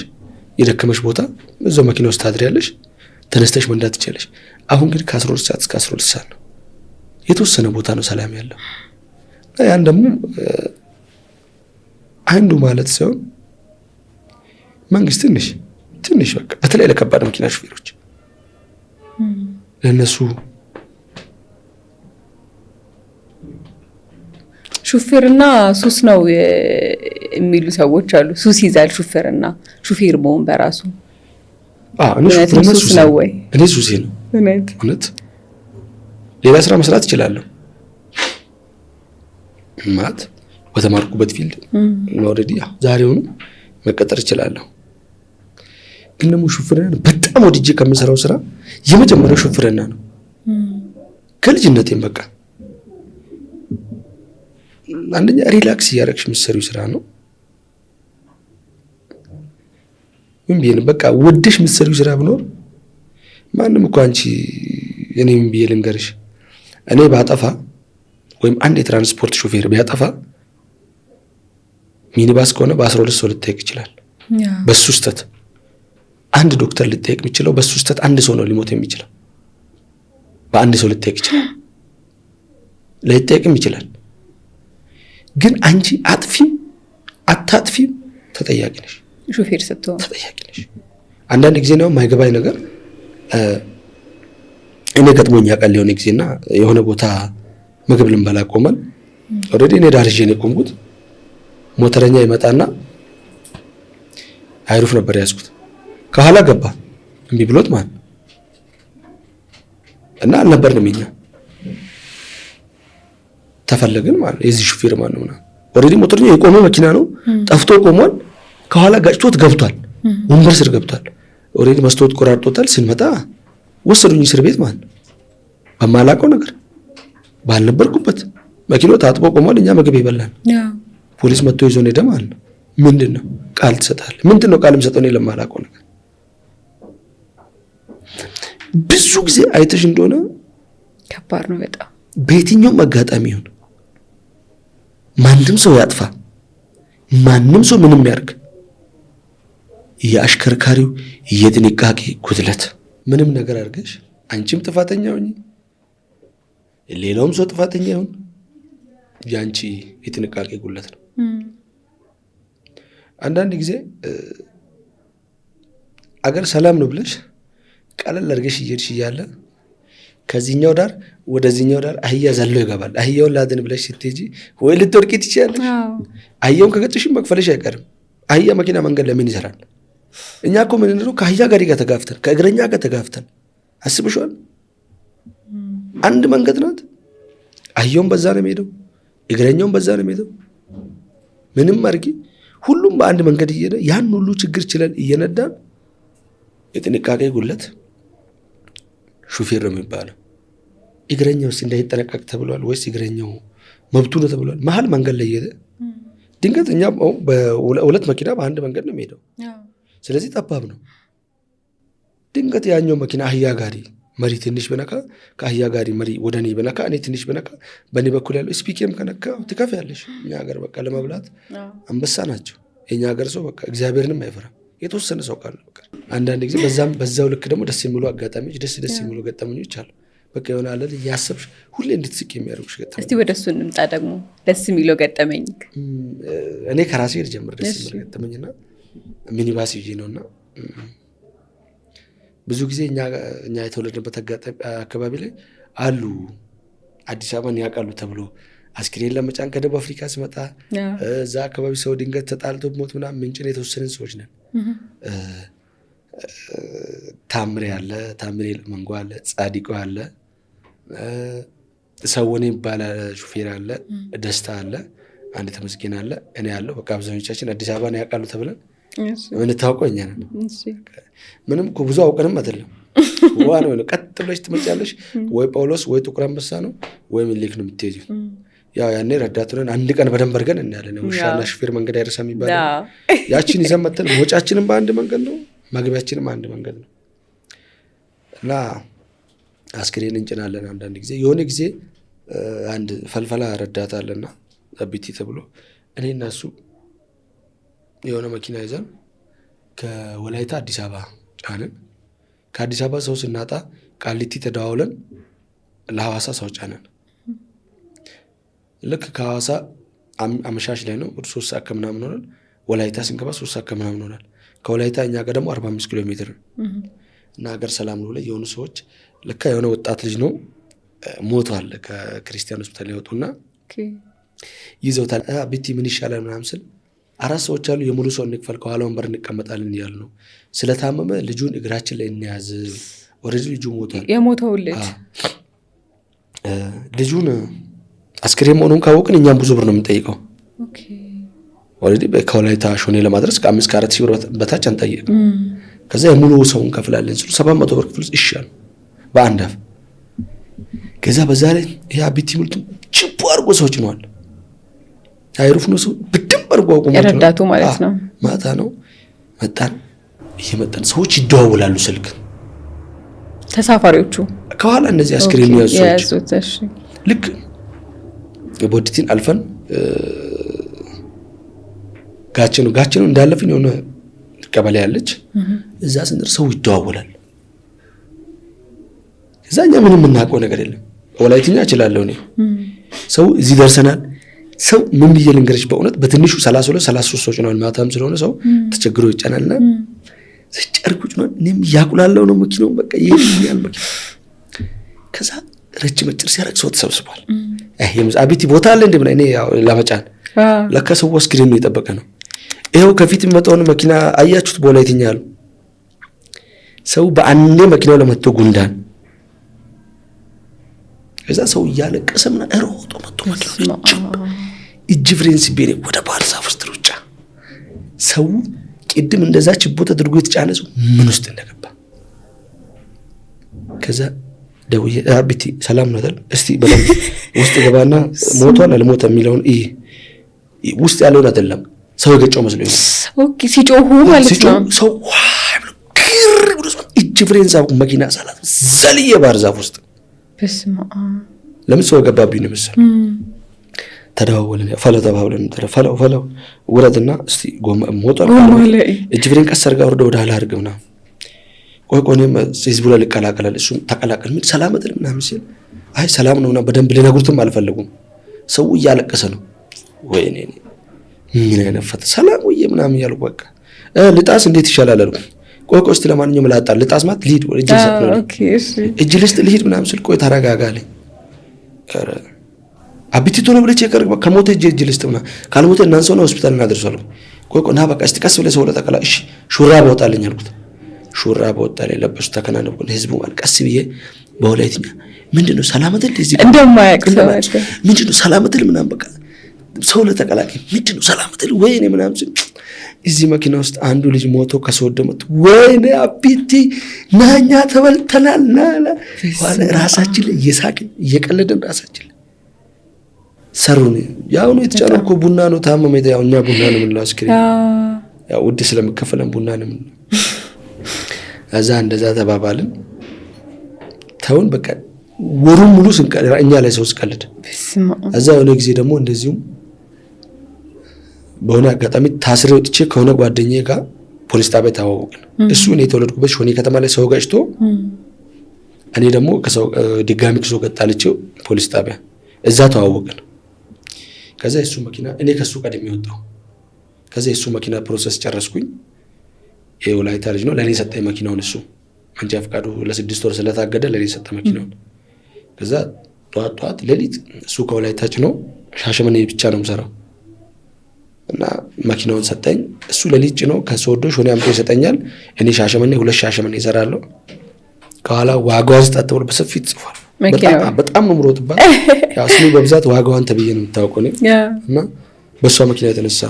የደከመሽ ቦታ እዛው መኪና ውስጥ ታድሪያለሽ። ተነስተሽ መንዳት ትችላለሽ። አሁን ግን ከ12 ሰዓት እስከ 12 ሰዓት ነው። የተወሰነ ቦታ ነው ሰላም ያለው። ያን ደግሞ አንዱ ማለት ሳይሆን መንግስት ትንሽ በቃ በተለይ ለከባድ መኪና ሹፌሮች ለነሱ ሹፌርና ሱስ ነው የሚሉ ሰዎች አሉ። ሱስ ይዛል ሹፌርና ሹፌር መሆን በራሱ ሱስ ነው ወይ? እኔ ሱሴ ነው እውነት። ሌላ ስራ መስራት እችላለሁ ማለት በተማርኩበት ፊልድ ኦልሬዲ ዛሬውኑ መቀጠር እችላለሁ። ግን ደግሞ ሹፍርና በጣም ወድጄ ከምሰራው ስራ የመጀመሪያው ሹፍርና ነው። ከልጅነቴም በቃ አንደኛ ሪላክስ እያደረግሽ የምትሰሪው ስራ ነው። ምን ቢሆን በቃ ወደሽ የምትሰሪው ስራ ብኖር ማንም እኮ አንቺ እኔ ምን ብዬ ልንገርሽ፣ እኔ ባጠፋ ወይም አንድ የትራንስፖርት ሹፌር ቢያጠፋ ሚኒባስ ከሆነ በ12 ሰው ልጠየቅ ይችላል። በሱ ስህተት አንድ ዶክተር ልጠየቅ የሚችለው በሱ ስህተት አንድ ሰው ነው ሊሞት የሚችለው። በአንድ ሰው ልጠየቅ ይችላል፣ ላይጠየቅም ይችላል። ግን አንቺ አጥፊም አታጥፊም ተጠያቂ ነሽ። ሹፌር ስትሆን ተጠያቂ ነሽ። አንዳንድ ጊዜ ነው የማይገባኝ ነገር እኔ ገጥሞኝ ያውቃል። የሆነ ጊዜና የሆነ ቦታ ምግብ ልንበላ ቆመን ኦልሬዲ እኔ ዳርጄ ነው የቆምኩት። ሞተረኛ ይመጣና አይሩፍ ነበር ያዝኩት። ከኋላ ገባ እምቢ ብሎት ማለት እና አልነበርንም እኛ ተፈለግን ማለት የዚህ ሹፌር ማን ነው? ኦልሬዲ ሞተረኛ የቆመ መኪና ነው ጠፍቶ ቆሟል። ከኋላ ጋጭቶት ገብቷል፣ ወንበር ስር ገብቷል። ኦልሬዲ መስታወት ቆራርጦታል። ስንመጣ ወሰዱኝ እስር ቤት ማለት በማላውቀው ነገር ባልነበርኩበት መኪናው ታጥቦ ቆሟል። እኛ ምግብ ይበላል። ፖሊስ መጥቶ ይዞን ሄደ ማለት ነው። ምንድነው ቃል ትሰጣለህ? ምንድነው ቃል የምሰጠው? እኔ ለማላውቀው ነገር ብዙ ጊዜ አይተሽ እንደሆነ ከባድ ነው በጣም። በየትኛውም አጋጣሚ ይሁን ማንም ሰው ያጥፋ፣ ማንም ሰው ምንም ያርግ፣ የአሽከርካሪው የጥንቃቄ ጉድለት ምንም ነገር አድርገሽ አንቺም ጥፋተኛ ሆኚ ሌላውም ሰው ጥፋተኛ ይሁን ያንቺ የጥንቃቄ ጉድለት ነው። አንዳንድ ጊዜ አገር ሰላም ነው ብለሽ ቀለል አድርገሽ እየሄድሽ እያለ ከዚህኛው ዳር ወደዚህኛው ዳር አህያ ዘሎ ይገባል። አህያውን ላድን ብለሽ ስትሄጂ ወይ ልትወድቂ ትችያለሽ። አህያውን ከገጭሽም መክፈልሽ አይቀርም። አህያ መኪና መንገድ ለምን ይሰራል? እኛ እኮ ምን እንደው ከአህያ ጋር ተጋፍተን ከእግረኛ ጋር ተጋፍተን አስብሽዋል? አንድ መንገድ ናት። አህያውን በዛ ነው የሚሄደው፣ እግረኛውን በዛ ነው የሚሄደው። ምንም አድርጊ ሁሉም በአንድ መንገድ እየሄደ ያን ሁሉ ችግር ችለን እየነዳን የጥንቃቄ ጉድለት ሹፌር ነው የሚባለው። እግረኛውስ እንዳይጠነቀቅ ተብሏል ወይስ እግረኛው መብቱ ነው ተብሏል? መሀል መንገድ ላይ እየሄደ ድንገት እኛ በሁለት መኪና በአንድ መንገድ ነው የሚሄደው። ስለዚህ ጠባብ ነው። ድንገት ያኛው መኪና አህያ ጋሪ መሪ ትንሽ በነካ ከአህያ ጋሪ መሪ ወደ እኔ በነካ እኔ ትንሽ በነካ በእኔ በኩል ያለው ስፒኬም ከነካ ትከፍያለሽ። እኛ ሀገር በቃ ለመብላት አንበሳ ናቸው። የኛ ሀገር ሰው በቃ እግዚአብሔርንም አይፈራም። የተወሰነ ሰው ካለ በቃ አንዳንድ ጊዜ በዛው ልክ ደግሞ ደስ የሚሉ አጋጣሚዎች ደስ የሚሉ ገጠመኞች አሉ። በቃ የሆነ አለ ያሰብሽ ሁሌ እንድትስቅ የሚያደርጉሽ ገጠመኝ። እስቲ ወደ እሱ እንምጣ ደግሞ ደስ የሚለው ገጠመኝ። እኔ ከራሴ ልጀምር። ደስ የሚለው ገጠመኝና ሚኒባስ ይዤ ነውና ብዙ ጊዜ እኛ የተወለድንበት አካባቢ ላይ አሉ አዲስ አበባን ያውቃሉ ተብሎ አስክሬን ለመጫን ከደቡብ አፍሪካ ስመጣ እዛ አካባቢ ሰው ድንገት ተጣልቶ ሞት ምናምን ምንጭን የተወሰንን ሰዎች ነን። ታምሬ አለ፣ ታምሬ መንጎ አለ፣ ጻዲቆ አለ፣ ሰወኔ ይባላል ሹፌር አለ፣ ደስታ አለ፣ አንድ ተመስገን አለ፣ እኔ ያለው በቃ አብዛኞቻችን አዲስ አበባን ያውቃሉ ተብለን የምንታወቀው እኛ ነን። ምንም እኮ ብዙ አውቀንም አይደለም። ዋና ነው ቀጥ ብለሽ ትመጫለሽ። ወይ ጳውሎስ ወይ ጥቁር አንበሳ ነው ወይ ምኒልክ ነው የምትሄጂው። ያው ያኔ ረዳቱን አንድ ቀን በደንብ አድርገን እናያለን። ውሻና ሹፌር መንገድ አይረሳም የሚባለው ያቺን ይዘን መተን ወጫችንም በአንድ መንገድ ነው፣ መግቢያችንም አንድ መንገድ ነው እና አስክሬን እንጭናለን። አንዳንድ ጊዜ የሆነ ጊዜ አንድ ፈልፈላ ረዳት አለና አቢቲ ተብሎ እኔ እና እሱ የሆነ መኪና ይዘን ከወላይታ አዲስ አበባ ጫንን። ከአዲስ አበባ ሰው ስናጣ ቃሊቲ ተደዋውለን ለሐዋሳ ሰው ጫነን። ልክ ከሐዋሳ አመሻሽ ላይ ነው 3 ሰዓት ከምናምን ሆናል። ወላይታ ስንገባ 3 ሰዓት ከምናምን ሆናል። ከወላይታ እኛ ጋር ደግሞ 45 ኪሎ ሜትር እና ሀገር ሰላም ነው ላይ የሆኑ ሰዎች ልካ የሆነ ወጣት ልጅ ነው ሞቷል። ከክርስቲያን ሆስፒታል ያወጡና ይዘውታል። አቢቲ ምን ይሻላል ምናምን ስል 4 ሰዎች አሉ። የሙሉ ሰው እንክፈል፣ ከኋላ ወንበር እንቀመጣለን እያሉ ነው። ስለታመመ ልጁን እግራችን ላይ እንያዝ። ኦልሬዲ ልጁ ሞቷል። የሞተው ልጁን አስክሬን መሆኑን ካወቅን እኛም ብዙ ብር ነው የምንጠይቀው። ኦልሬዲ ከወላይታ ሾኔ ለማድረስ ከ5-4 ሺህ ብር በታች አንጠይቅም። ከዛ የሙሉ ሰው እንከፍላለን ሲሉ 700 ብር ክፍል ይሻል በአንድ አፍ። ከዛ በዛ ላይ ይሄ አቢቲ ሙልቱ ጭቦ አድርጎ ሰዎች ነዋል። አይሩፍ ነው ሰው በደንብ አድርጎ አቁሞ ረዳቱ ማለት ነው። ማታ ነው መጣን። እየመጣን ሰዎች ይደዋውላሉ ስልክ ተሳፋሪዎቹ ከኋላ እነዚህ አስክሬን ያዙት። ልክ ቦዲቲን አልፈን ጋቸኑ እንዳለፍን የሆነ ቀበሌ ያለች እዛ ስንደርስ ሰው ይደዋውላል። እዛ እኛ ምንም የምናውቀው ነገር የለም። ወላይትኛ እችላለሁ እኔ። ሰው እዚህ ደርሰናል። ሰው ምን ብዬ ልንገርሽ በእውነት በትንሹ 32-33 ሰዎች ነው። ማታም ስለሆነ ሰው ተቸግሮ ይጫናልና ዘጨርቁጭ ነው። እኔም ያቁላለው ነው መኪናው በቃ ይሄኛል መኪና። ከዛ ረጅም አጭር ሲያረግ ሰው ተሰብስቧል። አቢቲ ቦታ አለ እንዴ እኔ ያው ለመጫን ለካ ሰው አስክሬን ነው የጠበቀ ነው። ይሄው ከፊት የሚመጣውን መኪና አያችሁት? በወላይትኛ ያሉ ሰው በአንዴ መኪናው ለመጥቶ ጉንዳን። ከዛ ሰው እያለቀሰና ሮጦ መጥቶ መኪናው እጅ ፍሬን ሲቤኔ ወደ ባህር ዛፍ ውስጥ ሩጫ። ሰው ቅድም እንደዛ ችቦ ተደርጎ የተጫነ ሰው ምን ውስጥ እንደገባ ከዛ ደውዬ አቢቲ ሰላም ነው አይደል? እስቲ በደንብ ውስጥ ገባና ሞቷል አልሞተም የሚለውን ውስጥ ያለውን አይደለም ሰው የገጨው መስሎኝ። ኦኬ ሲጮሁ ማለት ነው። ሰው ግር ብሎ እጅ ፍሬን ሳብ መኪና ሳላት ዘልዬ ባህር ዛፍ ውስጥ በስመ አብ። ለምን ሰው ገባብኝ ነው መሰል። ተደዋወልን። ፈለው ተባብለን ፈለው ውረድና እስቲ ሞቷል እጅ ፍሬን ቀስ አድርጋ ወደ ኋላ አድርግና ቆይቆኔም ህዝቡ ላይ ልቀላቀላል። እሱም ተቀላቀል ምን ሰላም አይደል ምናምን ሲል አይ ሰላም ነውና በደንብ ሊነግሩትም አልፈለጉም። ሰው እያለቀሰ ነው። ወይኔ ምን አይነፈተ ሰላም ወይ ምናምን ያልኩ በቃ ልጣስ እንዴት ይሻላል አልኩ። ቆይ እስቲ ለማንኛውም ላጣ ልጣስ ማለት ሊድ ወደ እጅ ሰጥ ነው። ኦኬ እሺ እጅ ልስጥ ልሂድ ምናምን ስል ቆይ ተረጋጋለኝ። አረ አቢቲቱ ነው ብለህ ቼክ አድርግ ከሞተ እጅ ልስጥ ምናምን ካልሞተ እናንሰው ነው ሆስፒታል እናደርሳለን። ቆይ ና በቃ እስቲ ቀስ ብለህ ሰው ለተቀላ እሺ ሹራብ ወጣልኝ አልኩት። ሹራብ ወጣለ ለበሱ ተከናነቡ። ህዝቡ ቀስ ብዬ በወላይትኛ ምንድነው ሰላምትል እዚህ እንደማያውቅ ምንድነው ሰላምትል ምናምን በቃ ሰው ለተቀላቀለ ምንድነው ሰላምትል ወይኔ ምናምን እዚህ መኪና ውስጥ አንዱ ልጅ ሞቶ ከሰወደመት ወይኔ አቢቲ ናኛ ተበልተናል ናላ ዋለ ራሳችን ላይ እየሳቅን እየቀለድን ራሳችን ላይ ሰሩን። ያው ነው የተጫነው እኮ ቡና ነው ታመመ። ያው እኛ ቡና ነው የምንለው አስክሬን ያው ውድ ስለምከፈለን ቡና ነው የምንለው። እዛ እንደዛ ተባባልን። ተውን በቃ ወሩን ሙሉ እኛ ላይ ሰው ስቀልድ እዛ የሆነ ጊዜ ደግሞ እንደዚሁም በሆነ አጋጣሚ ታስሬ ወጥቼ ከሆነ ጓደኛዬ ጋር ፖሊስ ጣቢያ ተዋወቅን። እሱ እኔ የተወለድኩበት ሾኔ ከተማ ላይ ሰው ገጭቶ እኔ ደግሞ ድጋሚ ከሰው ጋር ጣልቼው ፖሊስ ጣቢያ እዛ ተዋወቅን። ከዛ የሱ መኪና እኔ ከሱ ቀድሜ ወጣሁ። ከዛ የሱ መኪና ፕሮሰስ ጨረስኩኝ። የወላይታ ልጅ ነው ለኔ ሰጠኝ መኪናውን። እሱ መንጃ ፈቃዱ ለ6 ወር ስለታገደ ለኔ ሰጠ መኪናውን። ከዛ ጧት ሌሊት እሱ ከወላይታ ጭኖ ሻሸመኔ ብቻ ነው የምሰራው እና መኪናውን ሰጠኝ። እሱ ሌሊት ጭኖ ከሶዶ ሾኔ አምጥቶ ይሰጠኛል። እኔ ሻሸመኔ 2 ሻሸመኔ እሰራለሁ። ከኋላ ዋጋዋን ተጠብቆ በሰፊት ጽፏል። በጣም ነው ምሮጥባት። ያው ስሙ በብዛት ዋጋዋን ተብዬ ነው የምታውቀው ነው እና በሷ መኪና የተነሳ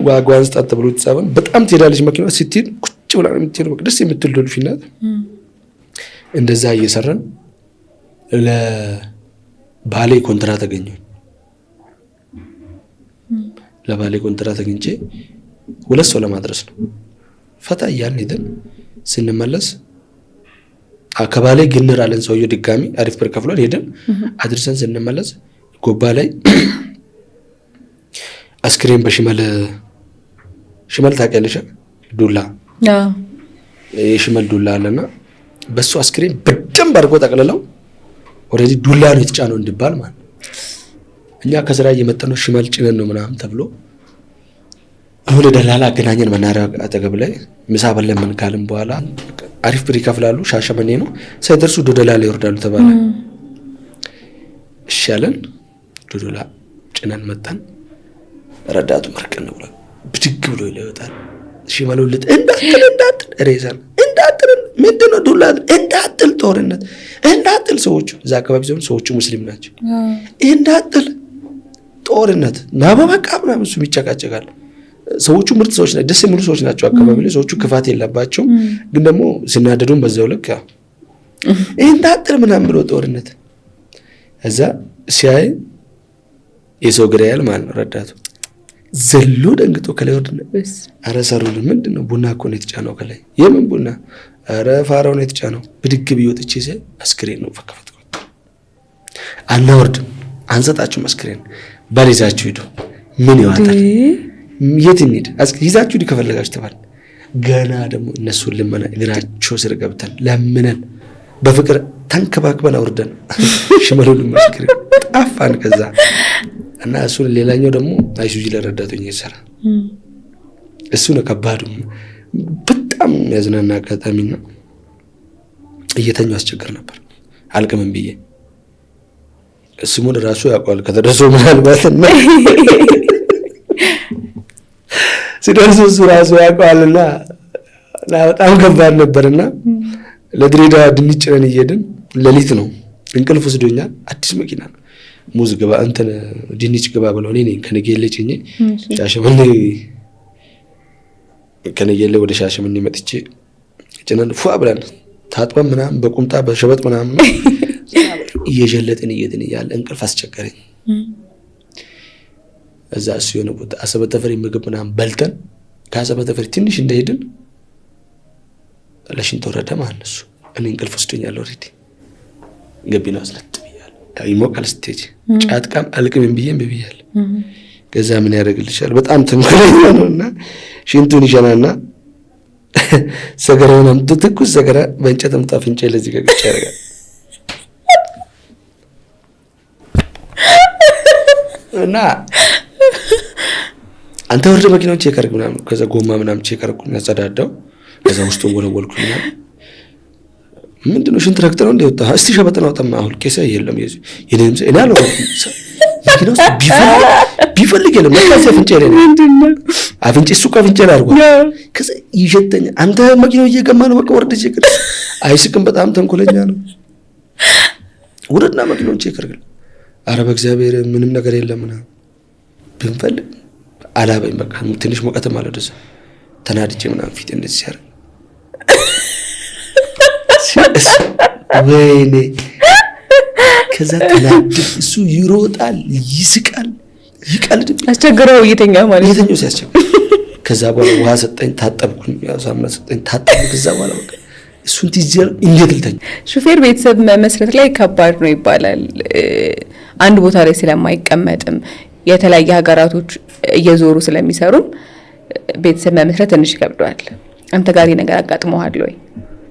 ዋጋዋን ተጠብቆ ተጻፈን። በጣም ትሄዳለች መኪናዋ። ስትሄድ ቁጭ ብላ ነው የምትሄደው። ደስ የምትል ዶልፊን ናት። እንደዛ እየሰራን ለባሌ ኮንትራት አገኘሁ። ለባሌ ኮንትራት አግኝቼ 2 ሰው ለማድረስ ነው ፈታ እያልን ሄደን ስንመለስ ከባሌ ግንር አለን ሰውዬው ድጋሚ አሪፍ ብር ከፍሏል። ሄደን አድርሰን ስንመለስ ጎባ ላይ አስክሬን በሽመል ታውቂያለሽ? ዱላ የሽመል ዱላ አለና በሱ አስክሬን በደንብ አድርጎ ጠቅልለው ኦልሬዲ ዱላ ነው የተጫነው እንዲባል ማለት ነው። እኛ ከስራ እየመጣን ነው ሽመል ጭነን ነው ምናምን ተብሎ የሆነ ደላላ አገናኘን። መናሪያ አጠገብ ላይ ምሳ በለን ምን ካልን በኋላ አሪፍ ብር ይከፍላሉ። ሻሸመኔ ነው። ሳይደርሱ ዶዶላ ይወርዳሉ ተባለ። እሺ ያለን ዶዶላ ጭነን መጣን። ረዳቱ መርቀን ነው ብሎ ብድግ ብሎ ይወጣል። ሽመሉ እንዳትል ሬሳን እንዳትል ምንድነው ዱላ እንዳትል ጦርነት እንዳትል ሰዎቹ እዛ አካባቢ ሲሆን ሰዎቹ ሙስሊም ናቸው። እንዳትል ጦርነት ናበቃ ምናምን እሱ ይጨቃጨቃል። ሰዎቹ ምርጥ ሰዎች ናቸው። ደስ የሚሉ ሰዎች ናቸው። አካባቢ ላይ ሰዎቹ ክፋት የለባቸው። ግን ደግሞ ሲናደዱም በዛው ልክ እንዳትል ምናምን ብሎ ጦርነት እዛ ሲያይ የሰው ግራ ያል ማለት ነው። ረዳቱ ዘሎ ደንግጦ ከላይ ወርድና አረ ሰሩን ምንድነው ቡና እኮ ነው የተጫነው ከላይ። የምን ቡና? አረ ፋራው ነው የተጫነው። ብድግ ብዬ ወጥቼ ሲያይ አስክሬን ነው ፈከፈት። አናወርድም አንሰጣችሁም አስክሬን ባልይዛችሁ ሂዱ። ምን ይዋጣል? የት እንሂድ? ይዛችሁ ሂዱ ከፈለጋችሁ ተባለ። ገና ደግሞ እነሱን ልመና እግራቸው ስር ገብተን ለምነን በፍቅር ተንከባክበን አውርደን ሽመሉን መስክሬን ጣፋን። ከዛ እና እሱን ሌላኛው ደግሞ አይሱዚ ለረዳቶኝ ይሰራ። እሱ ነው ከባዱ። በጣም ያዝናና አጋጣሚና እየተኛው አስቸግር ነበር። አልቅምም ብዬ ስሙን ራሱ ያውቀዋል ከተደረሰው ምናልባት እና ሲደርሱ እሱ ራሱ ያውቀዋልና በጣም ከባድ ነበርና ለድሬዳዋ ድንች ጭነን እየሄድን ሌሊት ነው እንቅልፍ ወስዶኛል። አዲስ መኪና ነው። ሙዝ ግባ እንትን ድንች ግባ ብለው እኔ ነኝ ከነጌሌ ጭኜ ሻሸመኔ ከነጌሌ ወደ ሻሸመኔ መጥቼ ጭነን ፏ ብለን ታጥበን ምናምን በቁምጣ በሸበጥ ምናምን እየጀለጥን እየሄድን እያለ እንቅልፍ አስቸገረኝ። እዛ እሱ የሆነ ቦታ አሰበ ተፈሪ ምግብ ምናምን በልተን ከአሰበ ተፈሪ ትንሽ እንደሄድን ለሽንት ወረደ ማለት ነው። እኔ እንቅልፍ ወስዶኛል። ኦልሬዲ ገቢና አስለጥ ብያለሁ። ይሞቃል ስቴጅ ጫትቃም አልቅምም ብያለሁ። ከዛ ምን ያደርግልሻል በጣም ተንኮለኛ ነውና ሽንቱን ይሸናና ሰገራውን ትኩስ ሰገራ በእንጨት ምጣፍንጨ ለዚህ ጋር ያደርጋል። እና አንተ ወርደ መኪናውን ቼክ አድርግ ምናምን ከዛ ጎማ ምናምን ቼክ አድርጉና ያጸዳዳው። ከዛ ውስጥ ወለወልኩና ምንድነው ሽንት ረክተህ ነው እንደወጣ? እስቲ ሸበጥ ነው ተማ አሁን ከሰ የለም የደምስ እኔ አለው መኪናው ቢፈልግ የለም ለካስ አፍንጫ ላይ ምንድነው አፍንጫ እሱ አፍንጫ ላይ አድርጓል። ከዛ ይሸተኛ አንተ መኪናው እየገማ ነው በቃ ወርደ ቼክ አይስቅም። በጣም ተንኮለኛ ነው። ወርደና መኪናውን ቼክ አድርግ። አረ በእግዚአብሔር ምንም ነገር የለምና ብንፈልግ አላበኝ በቃ ትንሽ ሞቀት ማለት ደስ ተናድጄ ምናምን ፊት እንደዚህ ሲያር ወይኔ ከዛ ተናድ እሱ ይሮጣል ይስቃል ይቀልድ አስቸግረው እየተኛ ማለት እየተኛው ሲያስቸግር ከዛ በኋላ ውሃ ሰጠኝ ታጠብኩኝ። ያው ሳምና ሰጠኝ ታጠብኩ። ከዛ በኋላ በቃ እሱን ትይዘር እንዴት ልተኛ። ሹፌር ቤተሰብ መመስረት ላይ ከባድ ነው ይባላል። አንድ ቦታ ላይ ስለማይቀመጥም የተለያየ ሀገራቶች እየዞሩ ስለሚሰሩም ቤተሰብ መመስረት ትንሽ ይከብዳል። አንተ ጋር ነገር አጋጥሞሃል ወይ?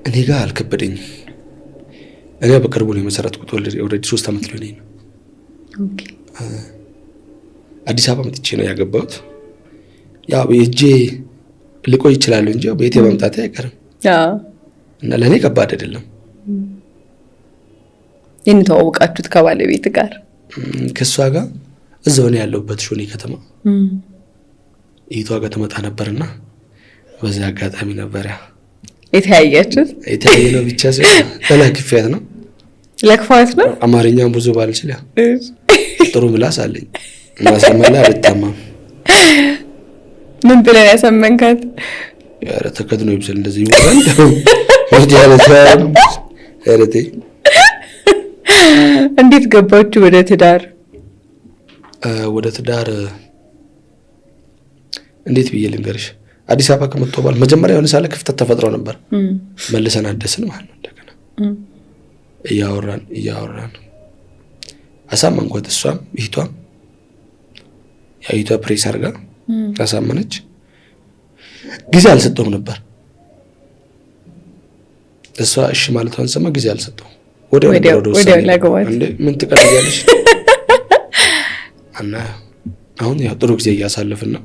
እኔ ጋር አልከበደኝም። እኔ በቅርቡ ነው የመሰረትኩት። ኦልሬዲ 3 አመት ሊሆነኝ ነው። ኦኬ። አዲስ አበባ መጥቼ ነው ያገባሁት። ያው እጄ ሊቆይ ይችላል እንጂ ቤቴ መምጣቴ አይቀርም። እና ለኔ ከባድ አይደለም። ተዋወቃችሁት ከባለቤት ጋር? ከሷ ጋር እዛው ነው ያለሁበት ሾኔ ከተማ። ይቷ ጋር ተመጣ ነበርና በዛ አጋጣሚ ነበር የተያያችሁት። የተያየነው ብቻ ሳይሆን ለክፋት ነው። ለክፋት ነው። አማርኛም ብዙ ባልችል ጥሩ ምላስ አለኝ። ማሰማላ አልታማም። ምን ብለን ያሰመንካት? ያረ ተከድኖ ይብሰል እንደዚህ ይወራል። ወርድ ያለታም አረቴ። እንዴት ገባችሁ ወደ ትዳር? ወደ ትዳር እንዴት ብዬ ልንገርሽ? አዲስ አበባ ከመጣሁ በኋላ መጀመሪያ የሆነ ሳለ ክፍተት ተፈጥሮ ነበር። መልሰን አደስን ማለት ነው። እንደገና እያወራን አሳመንኳት። እሷም ይቷም ያይቷ ፕሬስ አድርጋ አሳመነች። ጊዜ አልሰጠውም ነበር። እሷ እሺ ማለቷን ሰማ። ጊዜ አልሰጠውም። ወዲያው ለገባት እንዴ ምን ትቀልያለሽ? እና አሁን ያው ጥሩ ጊዜ እያሳለፍን ነው።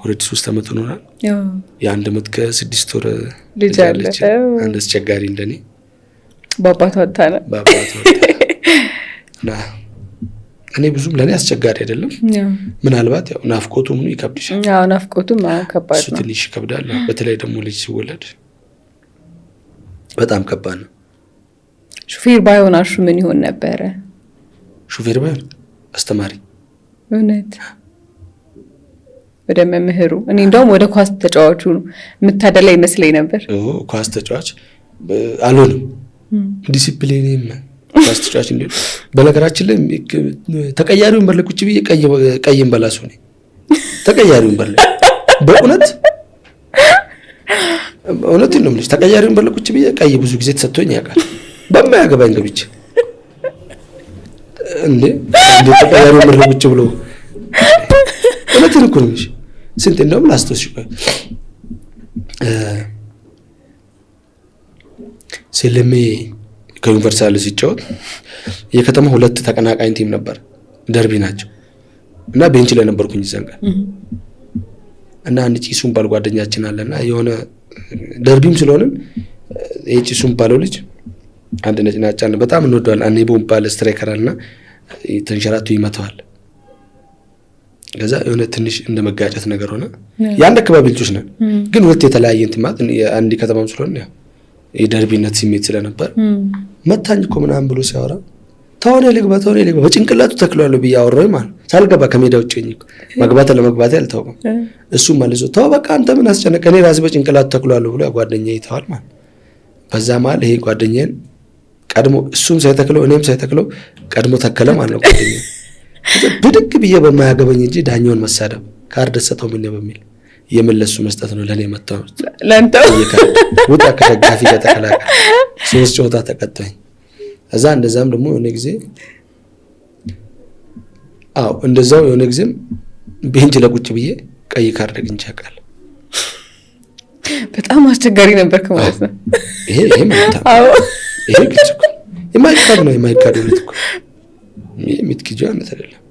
ወደ 3 አመት ሆኖናል። የ1 አመት ከ6 ወር ልጅ አለች። አንድ አስቸጋሪ እንደኔ ባባቷ ወጣና እና እኔ ብዙም ለኔ አስቸጋሪ አይደለም። ምናልባት ያው ናፍቆቱ ምኑ ይከብድሻል። ያው ናፍቆቱ ከባድ ነው። ትንሽ ይከብዳል። በተለይ ደግሞ ልጅ ሲወለድ በጣም ከባድ ነው። ሹፌር ባይሆናሹ ምን ይሆን ነበረ? ሹፌር ባይሆን አስተማሪ። እውነት ወደ መምህሩ። እኔ እንደውም ወደ ኳስ ተጫዋቹ የምታደላ ይመስለኝ ነበር። ኳስ ተጫዋች አልሆንም። ዲሲፕሊንም ኳስ ተጫዋች እንዴ። በነገራችን ላይ ተቀያሪውን ወንበር ላይ ቁጭ ብዬ ቀይም በላሱ ነኝ። ተቀያሪውን ወንበር ላይ በእውነት ነው የምልሽ። ተቀያሪውን ወንበር ላይ ቁጭ ብዬ ቀይ ብዙ ጊዜ ተሰጥቶኝ ያውቃል። በማያገባኝ ገብቼ እንዴ ተቀያሪውን ወንበር ላይ ቁጭ ብሎ እውነትን እኮ ነው። ስንት እንደውም ላስቶሽ ስለሜ ከዩኒቨርሳል ሲጫወት የከተማ 2 ተቀናቃኝ ቲም ነበር። ደርቢ ናቸው እና ቤንች ላይ ነበርኩኝ ዘንጋ እና አንድ ጪሱን ባል ጓደኛችን አለና የሆነ ደርቢም ስለሆነ የጪሱን ባለው ልጅ አንድ ነጭናጫ ነው በጣም እንወደዋለን። አንኔ ቦምባል ስትራይከር አለና ተንሸራቶ ይመታዋል። ከዛ የሆነ ትንሽ እንደመጋጨት ነገር ሆነ። ያን አካባቢ ልጆች ነን ግን ሁለት የተለያየ እንትን ማለት አንድ ከተማም ስለሆነ የደርቢነት ስሜት ስለነበር መታኝ እኮ ምናምን ብሎ ሲያወራ ተወኔ ልግባ በጭንቅላቱ ተክሏለሁ ብዬ አወራኝ ማለት ሳልገባ ከሜዳ ውጭ ነኝ መግባት ለመግባት ያልታወቀም እሱ መልሶ ተው በቃ አንተ ምን አስጨነቀ እኔ ራሴ በጭንቅላቱ ተክሏለሁ ብሎ ጓደኛዬ ይተዋል ማለት በዛ ማለት ይሄ ጓደኛዬን ቀድሞ እሱም ሳይተክለው እኔም ሳይተክለው ቀድሞ ተከለ ማለት ነው። ጓደኛዬ ብድግ ብዬ በማያገበኝ እንጂ ዳኛውን መሳደብ ካርድ ሰጠው ምን በሚል የመለሱ መስጠት ነው ለኔ መጣው ለንተው ወጣ ከደጋፊ ከተከላከለ 3 ጨዋታ ተቀጣኝ። እዛ እንደዛም ደግሞ የሆነ ጊዜ እንደዛው የሆነ ጊዜም ቤንች ለቁጭ ብዬ ቀይ ካርድ አግኝቼ አውቃለሁ። በጣም አስቸጋሪ ነበር ማለት ነው። ይሄ ማለት ይሄ ግልጽ እኮ የማይካድ ነው የማይካድ ነው እኮ የሚትክጂ አይነት አይደለም።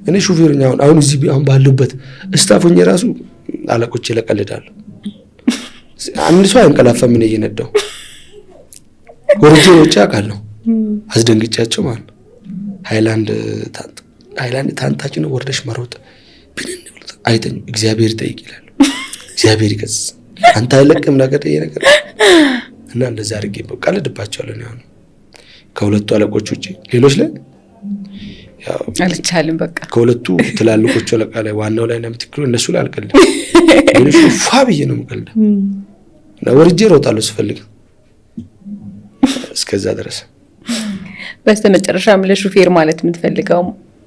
እኔ ሹፌር ነኝ አሁን እዚህ አሁን ባሉበት ስታፎኝ ራሱ አለቆቼ ለቀልዳለሁ። አንድ ሰው አይንቀላፋም ምን እየነዳው ወርጄ ወጫ አውቃለሁ አስደንግጫቸው ማለት ነው። ሃይላንድ ታንታችን ወርደሽ ማሮጥ ብንን ብሎ አይተኝ እግዚአብሔር ጠይቅ ይላል። እግዚአብሔር ይገጽ አንተ አይለቅም ነገር ነገር እና እንደዛ አድርጌ በቀልድባቸዋለሁ ነው ያው ከሁለቱ አለቆች ውጪ ሌሎች ላይ ያው አልቻለም። በቃ ከሁለቱ ትላልቆቹ አለቃ ላይ ዋናው ላይ ነው የምትክሩ እነሱ ላይ አልቀልድ ሌሎች ፋብዬ ነው የምቀልድ እና ወርጄ እሮጣለሁ ስፈልግ እስከዛ ድረስ። በስተመጨረሻም ለሹፌር ማለት የምትፈልገው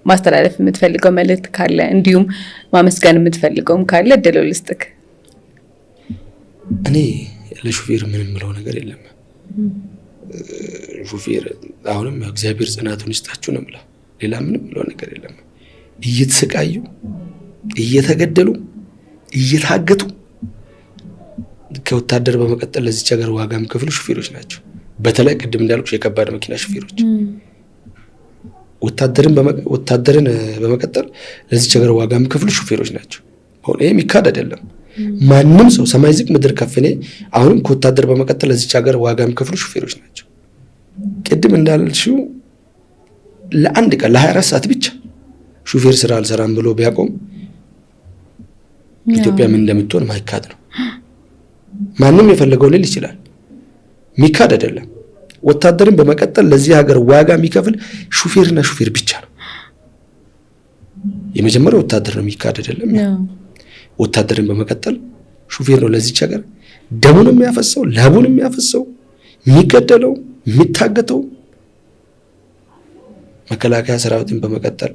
ማስተላለፍ የምትፈልገው መልእክት ካለ እንዲሁም ማመስገን የምትፈልገውም ካለ እድለው ልስጥክ። እኔ ለሹፌር ምንም ምለው ነገር የለም። ሹፌር አሁንም እግዚአብሔር ጽናቱን ይስጣችሁ ነው የምለው። ሌላ ምንም ምለው ነገር የለም። እየተሰቃዩ እየተገደሉ እየታገቱ ከወታደር በመቀጠል ለዚች ሀገር ዋጋ የሚከፍሉ ሹፌሮች ናቸው። በተለይ ቅድም እንዳልኩሽ የከባድ መኪና ሹፌሮች ወታደርን በመቀጠል ለዚች ሀገር ዋጋ የሚከፍሉ ሹፌሮች ናቸው። አሁን ይሄ የሚካድ አይደለም። ማንም ሰው ሰማይ ዝቅ ምድር ከፍ እኔ አሁንም ከወታደር በመቀጠል ለዚች ሀገር ዋጋ የሚከፍሉ ሹፌሮች ናቸው። ቅድም እንዳልሽው ለአንድ ቀን ለ24 ሰዓት ብቻ ሹፌር ስራ አልሰራም ብሎ ቢያቆም ኢትዮጵያ ምን እንደምትሆን ማይካድ ነው። ማንም የፈለገው ሊል ይችላል። ሚካድ አይደለም። ወታደርን በመቀጠል ለዚህ ሀገር ዋጋ የሚከፍል ሹፌርና ሹፌር ብቻ ነው። የመጀመሪያው ወታደር ነው፣ ሚካድ አይደለም። ወታደርን በመቀጠል ሹፌር ነው ለዚች ሀገር ደሙን የሚያፈሰው ላቡን የሚያፈሰው የሚገደለው የሚታገተው። መከላከያ ሰራዊትን በመቀጠል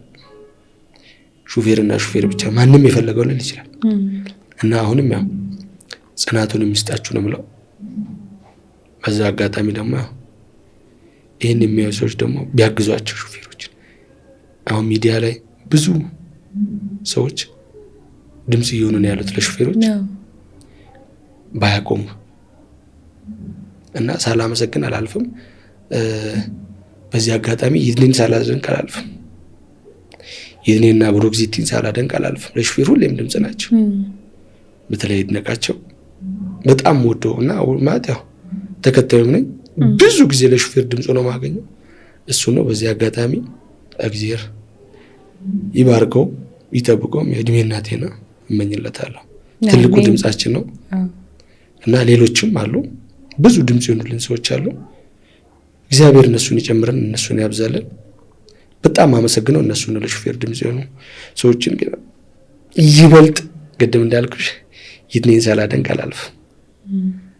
ሹፌርና ሹፌር ብቻ ማንም የፈለገው ሊል ይችላል። እና አሁንም ያው ጽናቱን የሚስጣችሁ ነው የምለው። በዛ አጋጣሚ ደግሞ ያው ይህን የሚያዩ ሰዎች ደግሞ ቢያግዟቸው ሹፌሮችን። አሁን ሚዲያ ላይ ብዙ ሰዎች ድምጽ እየሆኑ ነው ያሉት ለሹፌሮች ባያቆሙ እና ሳላመሰግን አላልፍም። በዚህ አጋጣሚ ይድኔን ሳላደንቅ አላልፍም። ይድኔና ብሮክዚቲን ሳላደንቅ አላልፍም። ለሹፌር ሁሌም ድምጽ ናቸው። በተለይ ይድነቃቸው በጣም ወደው እና ማለት ያው ተከታዩም ነኝ። ብዙ ጊዜ ለሹፌር ድምጽ ነው ማገኘው እሱ ነው። በዚህ አጋጣሚ እግዚአብሔር ይባርከው ይጠብቀው፣ የእድሜና ጤና እመኝለታለሁ። ትልቁ ድምጻችን ነው እና ሌሎችም አሉ፣ ብዙ ድምጽ የሆኑልን ሰዎች አሉ። እግዚአብሔር እነሱን ይጨምረን፣ እነሱን ያብዛልን። በጣም አመሰግነው እነሱ ነው ለሹፌር ድምጽ የሆኑ ሰዎችን ግን ይበልጥ ቅድም እንዳልኩሽ ይድኔን ሳላደንቅ አላልፍም።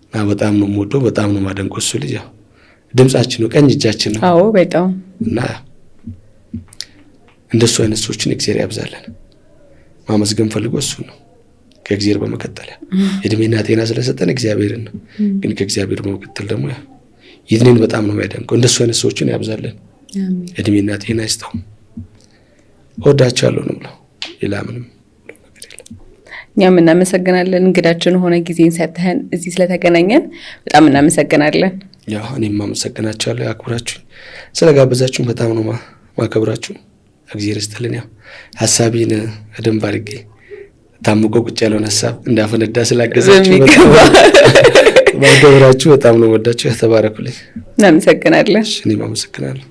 እና በጣም ነው የምወደው፣ በጣም ነው የማደንቀው። እሱ ልጅ ያው ድምጻችን ነው፣ ቀኝ እጃችን ነው። አዎ በጣም እና እንደሱ አይነት ሰዎችን እግዚአብሔር ያብዛልን። ማመስገን ፈልጎ እሱ ነው ከእግዚአብሔር በመቀጠል እድሜና ጤና ስለሰጠን እግዚአብሔርን ነው። ግን ከእግዚአብሔር በመቀጠል ደግሞ ይድኔን በጣም ነው የሚያደንቀው። እንደሱ አይነት ሰዎችን ያብዛልን፣ እድሜና ጤና ይስጠው። እወዳቸዋለሁ ነው የምለው። ሌላ ምንም እኛም እናመሰግናለን። እንግዳችን ሆነ ጊዜን ሰጥተን እዚህ ስለተገናኘን በጣም እናመሰግናለን። ያው እኔም አመሰግናችኋለሁ። አክብራችሁ ስለጋበዛችሁን በጣም ነው ማከብራችሁ። እግዚአብሔር ይስጥልን። ያው ሐሳቤን በደንብ አድርጌ ታምቆ ቁጭ ያለውን ሐሳብ እንዳፈነዳ ስላገዛችሁ ማከብራችሁ በጣም ነው ወዳችሁ። ተባረኩልኝ። እናመሰግናለን። እኔም አመሰግናለሁ።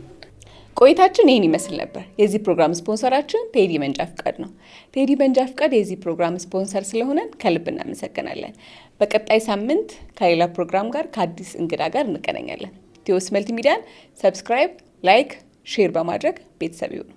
ቆይታችን ይህን ይመስል ነበር። የዚህ ፕሮግራም ስፖንሰራችን ቴዲ መንጃ ፍቃድ ነው። ቴዲ መንጃ ፍቃድ የዚህ ፕሮግራም ስፖንሰር ስለሆነን ከልብ እናመሰግናለን። በቀጣይ ሳምንት ከሌላ ፕሮግራም ጋር ከአዲስ እንግዳ ጋር እንገናኛለን። ቴዎስ መልቲሚዲያን ሰብስክራይብ፣ ላይክ፣ ሼር በማድረግ ቤተሰብ ይሁኑ።